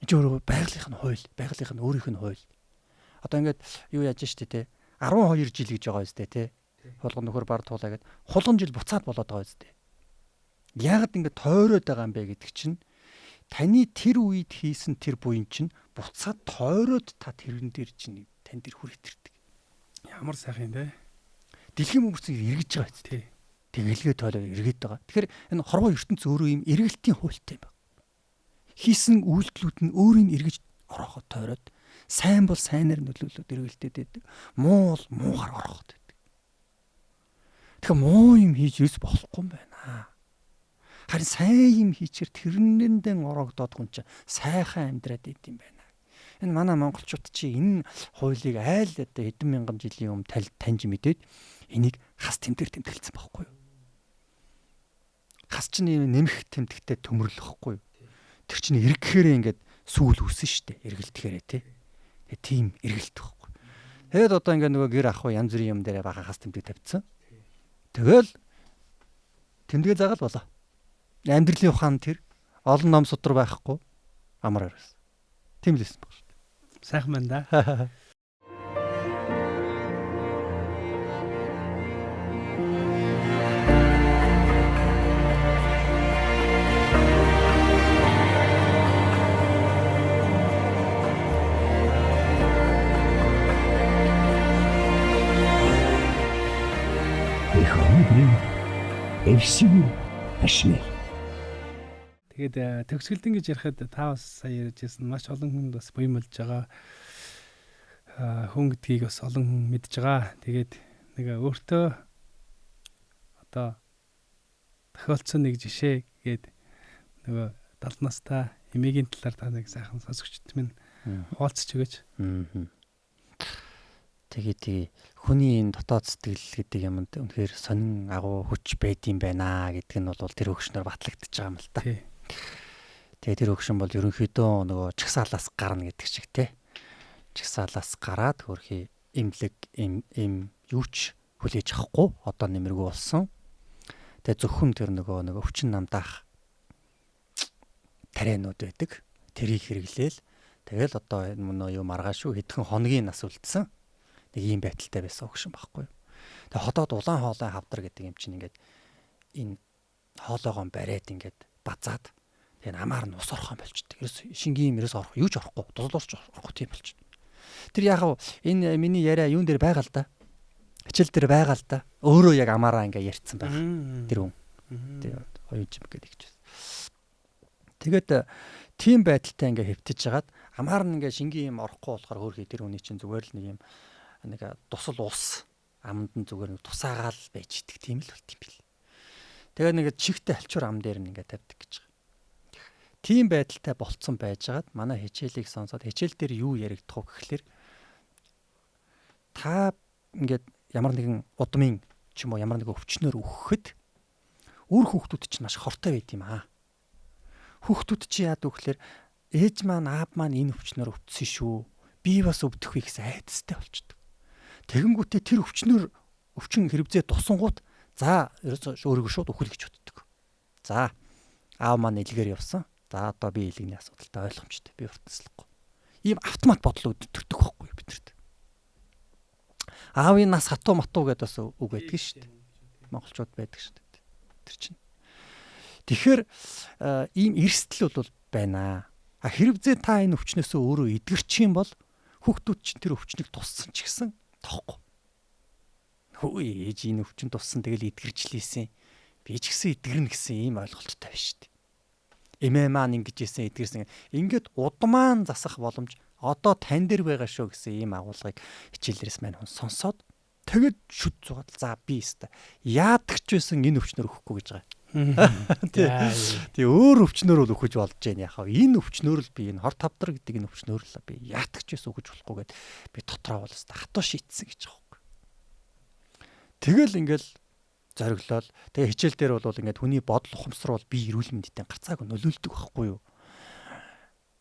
Энд өөрөө байгалийнх нь хууль, байгалийнх нь өөрийнх нь хууль. Одоо ингээд юу яаж штэ те 12 жил гэж байгаа үстэй те. Хулган нөхөр бар туулаа гэд хулган жил буцаад болоод байгаа үстэй. Яагаад ингэ тойроод байгаа юм бэ гэдэг чинь таны тэр үед хийсэн тэр буян чинь буцаад тойроод та тэрэн дээр чинь тань дээр хүрэтэрдэг. Ямар сайхан те. Дэлхийн мөнгөцөг эргэж байгаа биз. Тий. Тэгэлгээ тоолоо эргээд байгаа. Тэгэхээр энэ хорвоо ертөнц өөрөө юм эргэлтийн хуультай юм байна. Хийсэн үйлдэлүүд нь өөрийг эргэж орооход тойроод сайн бол сайнаар нөлөөлөд эргэлтэд байдаг. Муу бол муугаар орооход байдаг. Тэгэхээр муу юм хийж юус болохгүй юм байна. Харин сайн юм хийчихэр тэрнэндээ орогдоод хүн чинь сайхан амьдраад идэв юм байна. Энэ манай монголчууд чи энэ хуулийг айл одоо хэдэн мянган жилийн өмнө таньж мэдээд энийг хас тэмдгэр тэмдэглэсэн байхгүй юу? Хас чинь нэмэх тэмдэгтэй төмөрлөхгүй юу? Тэр чинь эргэхээр ингээд сүүл үсэн штэ эргэлдэхээрээ тий. Тийм эргэлдэх байхгүй. Тэгэд одоо ингээд нөгөө гэр ах уу янз бүрийн юм дээр бахан хас тэмдэг тавьчихсан. Тэгэл тэмдэгэ загаал болоо. Амьдралын ухаан тэр олон ном судар байхгүй амар арайс. Тийм л байсан баг шүү дээ. Сайхан байна да. Тэгээд төгсгөлдөн гэж ярихад та бас сая ярьжсэн маш олон хүн бас буймалж байгаа. Хүн гэдгийг бас олон хүн мэдж байгаа. Тэгээд нэг өөртөө одоо тохиолдсон нэг жишээ гээд нөгөө 70 настай эмээгийн талаар та нэг сайхан сонсогчд минь хуваалцж өгөөч. Тэгээд хүний энэ дотоод сэтгэл гэдэг юмд үнэхээр сонин агуу хүч байдсан байна гэдг нь бол тэр өгшнөр батлагдчихж байгаа юм л та. Тэгээд тэр өгшин бол ерөнхийдөө нөгөө чагсаалаас гарна гэдэг шиг те. Чагсаалаас гараад хөрхи имлэг им юуч хүлээж авахгүй одоо нэмэргүй болсон. Тэгээд зөвхөн тэр нөгөө өвчин намдаах тарианууд байдаг. Тэрийг хэрэглээл тэгэл одоо энэ юу маргааш шүү хэдхэн хоногийн нас үлдсэн. Нэг ийм байдалтай байсан өгшин байхгүй. Тэгээ ходоод улаан хоолой хавдар гэдэг юм чинь ингээд энэ хоолойгоо бариад ингээд базаад тэгээ намаар нь ус орхон болчдөг. Ерөөс шингийн юмрээс орох юу ч орохгүй. Дуслуурч орохгүй тийм болчихно. Тэр яг энэ миний яриа юун дээр байгаа л да. Хичээл дээр байгаа л да. Өөрөө яг амаараа ингээд ярьцсан байх. Тэр хүн. Тэгээ оюун чим гэдэг чинь. Тэгээд тийм байдалтай ингээд хэвтэж жагаад амаар нь ингээд шингийн юм орохгүй болохоор хөөрхий тэр хүний чинь зүгээр л нэг юм нэг тусал ус амд нь зүгээр нэг тусаагаал байж идэг тийм л болт юм бил. Тэгээ нэг чихтэй алчуур ам дээр нь ингээд тавьдаг гэж байгаа. Тийм байдалтай болцсон байжгаад манай хичээлийг сонсоод хичээл дээр юу яригдах вэ гэхлээр та ингээд ямар нэгэн удмын ч юм уу ямар нэгэн өвчнөр өгөхөд үр хүүхдүүд чинь маш хортой байд юм аа. Хүүхдүүд чи яад өгөхлээр ээж маань аав маань энэ өвчнөр өвдсөн шүү. Би бас өвдөх вэ гэсэн айдастай болчдөг. Тэгэнгүүтээ тэр өвчин хэрэгцээ тусангууд за өөрийгөө шууд үхэл гэж боддог. За аав маань илгээр явсан. За одоо би илгэний асуудалтай ойлгомжтой. Би уртаслахгүй. Ийм автомат бодол өгдөг байхгүй биднэрт. Аавын нас хатуу матуу гэдээ бас үг байдаг шүү дээ. Монголчууд байдаг шүү дээ. Тэр чинь. Тэгэхээр ийм эрсдэл бол байна. Хэрэгцээ та энэ өвчнөөсөө өөрөө эдгэрчих юм бол хүүхдүүд чинь тэр өвчнийг туссан ч гэсэн тоохгүй. Хөөе ээж энэ өвчин туссан тэгэл эдгэрчлээсэн. Би ч гэсэн эдгэрнэ гэсэн ийм ойлголттой байна шүү дээ. Эмээ маань ингэж ийсэн эдгэрсэн. Ингээд удмаан засах боломж одоо тань дээр байгаа шүү гэсэн ийм агуулгыг хичээлэрээс маань хүн сонсоод тэгэд шүд зугаад за би өстой яадагч байсан энэ өвчнөр өгөхгүй гэж байгаа. Тэгээ өөр өвчнөр бол өгөж болж байна яхаа. Энэ өвчнөр л би энэ хор тавдар гэдэг энэ өвчнөр л би яадагч байсан өгөж болохгүй гэд би дотроо бол өстой хатуу шийтсэн гэж байгаа. Тэгэл ингээл зориглол тэгээ хичээл дээр бол ингээд хүний бодол ухамсар бол би эрүүл мэндэд гарцааг нөлөөлдөг байхгүй юу.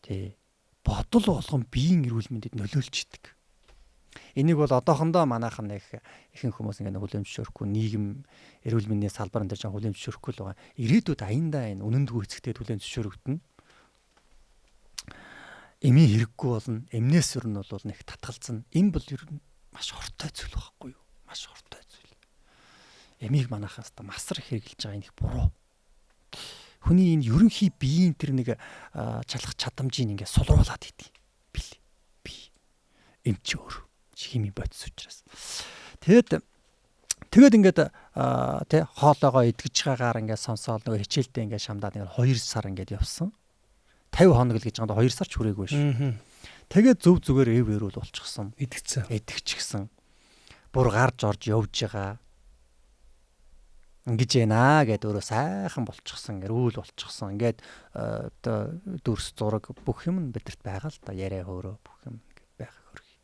Тэ бодол болгон биеийн эрүүл мэндэд нөлөөлж идэг. Энийг бол одоохондоо манайхан нэг ихэнх хүмүүс ингээд хүлээмж зөвшөөрөхгүй нийгэм эрүүл мэндийн салбарын дээр жаа хүлээмж зөвшөөрөхгүй л байгаа. Ирээдүйд аяндаа энэ үнэндгүй эцэгтэй хүлээмж зөвшөөрөгдөн. Эмийн хэрэггүй болно. Эмнээс ер нь бол нэг татгалзсан. Энэ бол ер нь маш хортой зүйл байхгүй юу? Маш хортой зүйл. Эмийг манайхаас та масар хэрэглэж байгаа энэ их буруу. хүний энэ ерөнхий биеийн тэр нэг чалах чадамжийг ингээ сулруулад идэв. Би энэ ч өөр хими бодис учраас. Тэгээд ингээд тий хоолоогоо идгэж байгаагаар ингээд сонсоол нөгөө хичээлдээ ингээд шамдаад ингээд 2 сар ингээд явсан. 50 хоног л гэж байгаа 2 сар ч хүрээгүй шүү. Тэгээд зөв зүгээр эв эрүүл болчихсон. Идэгчихсэн. Бүр гарч орж явж байгаа. Ингэж байна гэд өөрөө сайхан болчихсон, эрүүл болчихсон. Ингээд оо дүрс зураг бүх юм бидэрт байгаа л да. Яриа хөөрөө бүх юм байх хөргий.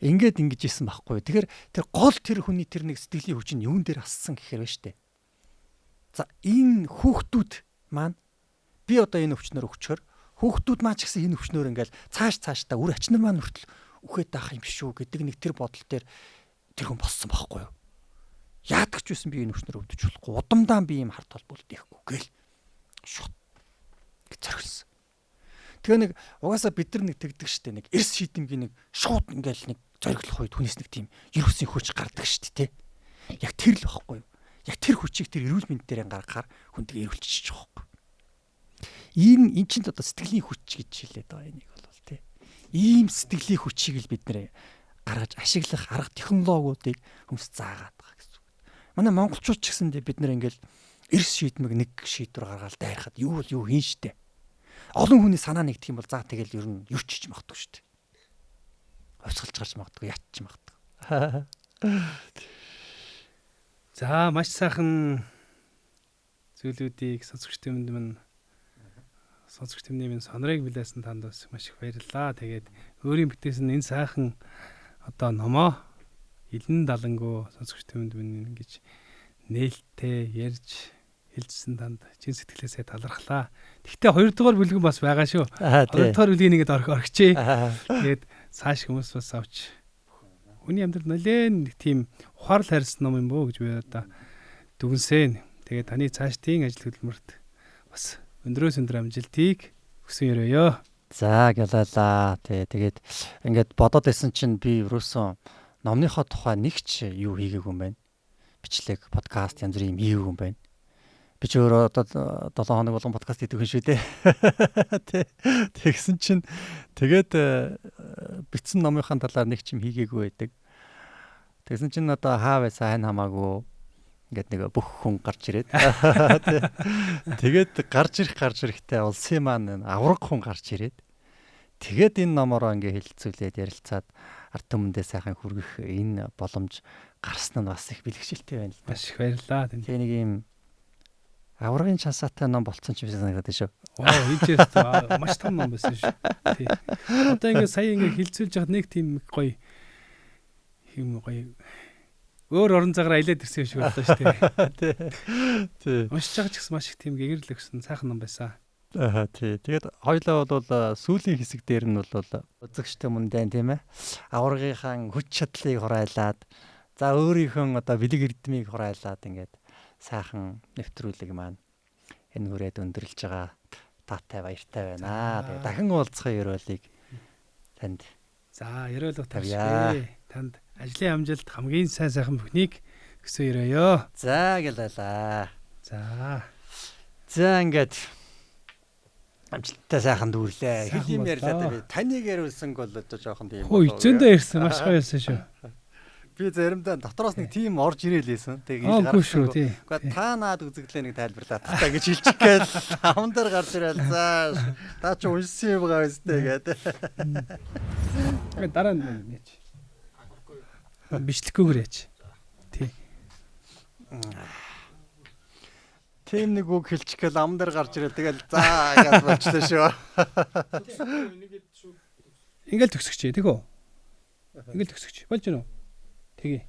Ингээд ингэж исэн байхгүй. Тэгэхээр тэр гол тэр хүний тэр нэг сэтгэлийн хүч нь юун дээр ассан гэхээр байна штэ. За энэ хүүхдүүд маань би одоо энэ өвчнөр өгчхөр хүүхдүүд маань ч гэсэн энэ өвчнөр ингээл цаашдаа үр ачнар маань хүртэл үхээд байх юм биш үү гэдэг нэг тэр бодол дээр тэр хүн боссон байхгүй юу. Яадаг ч байсан би энэ өвчнөр өвдөж болохгүй. Удамдаа би ийм харт толбол дэхгүй гээл. Шот гэж зориулсан. Тэгээ нэг угаасаа бид нар нэг тэгдэг штэ нэг эрс шийдэмгийн нэг шууд ингээл нэг зориглох үед хүнээс нэг тийм ерөөсийн хүч гардаг штэ тий. Яг тэр л байхгүй юу. Яг тэр хүчийг тэр эрүүл мэнд дээр гаргахаар хүндийг эрүүлчих жоохгүй. Энэ чинь одоо сэтгэлийн хүч гэж хэлээд байгаа энийг бол тий. Ийм сэтгэлийн хүчийг л бид нэр гаргаж ашиглах арга технологиудыг хүмүүс заагаад байгаа гэсэн үг. Манай монголчууд ч гэсэндээ бид нэр ингээл эрс шийдмэг нэг шийдвэр гаргаад дайрахад юу хийн штэ. Олон хүний санаа нэгдэх юм бол за тэгэл ер нь юу ч хийж магадгүй штэ. Хувьсгалж гарч магадгүй, ятч магадгүй. За маш сайхан зүйлүүдийг сонсогч тэмдэн сонорыг билээсэн танд бас маш их баярлалаа. Тэгээд өөрийн бүтээсэн энэ сайхан одоо номоо Илэн Далангуу сонсогч тэмдэн ингэж нээлттэй ярьж хэлжсэн танд чин сэтгэлээсээ талархлаа. Гэхдээ 2 дугаар бүлгэн бас байгаа шүү. 2 дугаар бүлгийн нэгэд орхичээ. Тэгээд цааш хүмүүс бас авч хүний амьдрал нэлээд тийм ухаарл харьсан ном юм бөө гэж би одоо дүгнсэн. Тэгээд таны цаашдын ажил хөдөлмөрт бас өндрөөс өндөр амжилтыг хүсэн өрөөё. За гэлалаа. Тэгээд ингээд бодоод байсан чинь би ерөөсөн номныхоо тухай нэг ч юу хийгээгүй юм байна. Бичлэг, подкаст янз бүрийн юм хийгээгүй юм байна. Би ч өөрөө одоо 7 хоног болгон подкаст хийдэг хүн шүү дээ. Тэгсэн чинь тэгээд бичсэн номынхаа талаар нэг ч юм хийгээгүй байдаг. Тэгсэн чинь одоо хаа байсан хамаагүй ингээд нэг бүх хүн гарч ирээд тэгээд гарч ирэхтэй улсын маань авраг хүн гарч ирээд тэгээд энэ номороо ингээд хэлэлцүүлээд ярилцаад ард түмэндээ сайхан хүргэх энэ боломж гарсан нь бас их бэлгшилтэй байна л да. Маш их баярлалаа. Тэгээ нэг юм аврагын чансаатай ном болцсон ч байсан санагдаад шүү. Энэ ч маш том ном байсан шүү. Тий. Одоо ингээд сая ингээд хилцүүлж яхад нэг тийм гоё юм гоё өөр орон цагаар аялаад ирсэн юм шиг боллоо шүү дээ. Тий. Уншиж байгаа ч гэсэн маш их тийм гэгэрл өгсөн сайхан ном байсан. Тий. Тэгээд хоёлаа бол сүүлийн хэсэг дээр нь бол үзэгчтэй мөнтэй тийм ээ. Аврагынхаа хүч чадлыг хураалаад за өөрийнхөө одоо бэлэг эрдмийг хураалаад ингээд сайхан нэвтрүүлэг маань энэ хүрээд өндөрлж байгаа таатай баяртай байна. Тэгээд дахин уулзах ёроолыг танд за ёроолго тавья. Танд ажлын амжилт хамгийн сайхан бүхнийг хүсэн өрөөё. За гэлээ. За ингээд амжилттай сайхан дүүрлээ. Хэлийн ярьлаа би таныг яриулсан бол одоо жоохон тийм болоо. Эзэндээ ирсэн маш гоё байсан шүү. Би заримдаа дотроос нэг тим орж ирээлээсэн. Тэгээд гарах шүү тий. Гэхдээ та наад үзэгдлээ нэг тайлбарлаад та гэж хэлчих гээл хаман дээр гарч ирэл заа. Та ч уншсан юм байгаа юмстэй гэдэг. Тэгээд дараа нь яач. Бичлэггүйгээр яач. Тий. Тим нэг үг хэлчих гээл аман дээр гарч ирэл тэгэл заа гэж болчихлоо шүү. Ингээл төгсөгч тийхүү. Ингээл төгсөгч болж гэнэ үү? Тэгээ.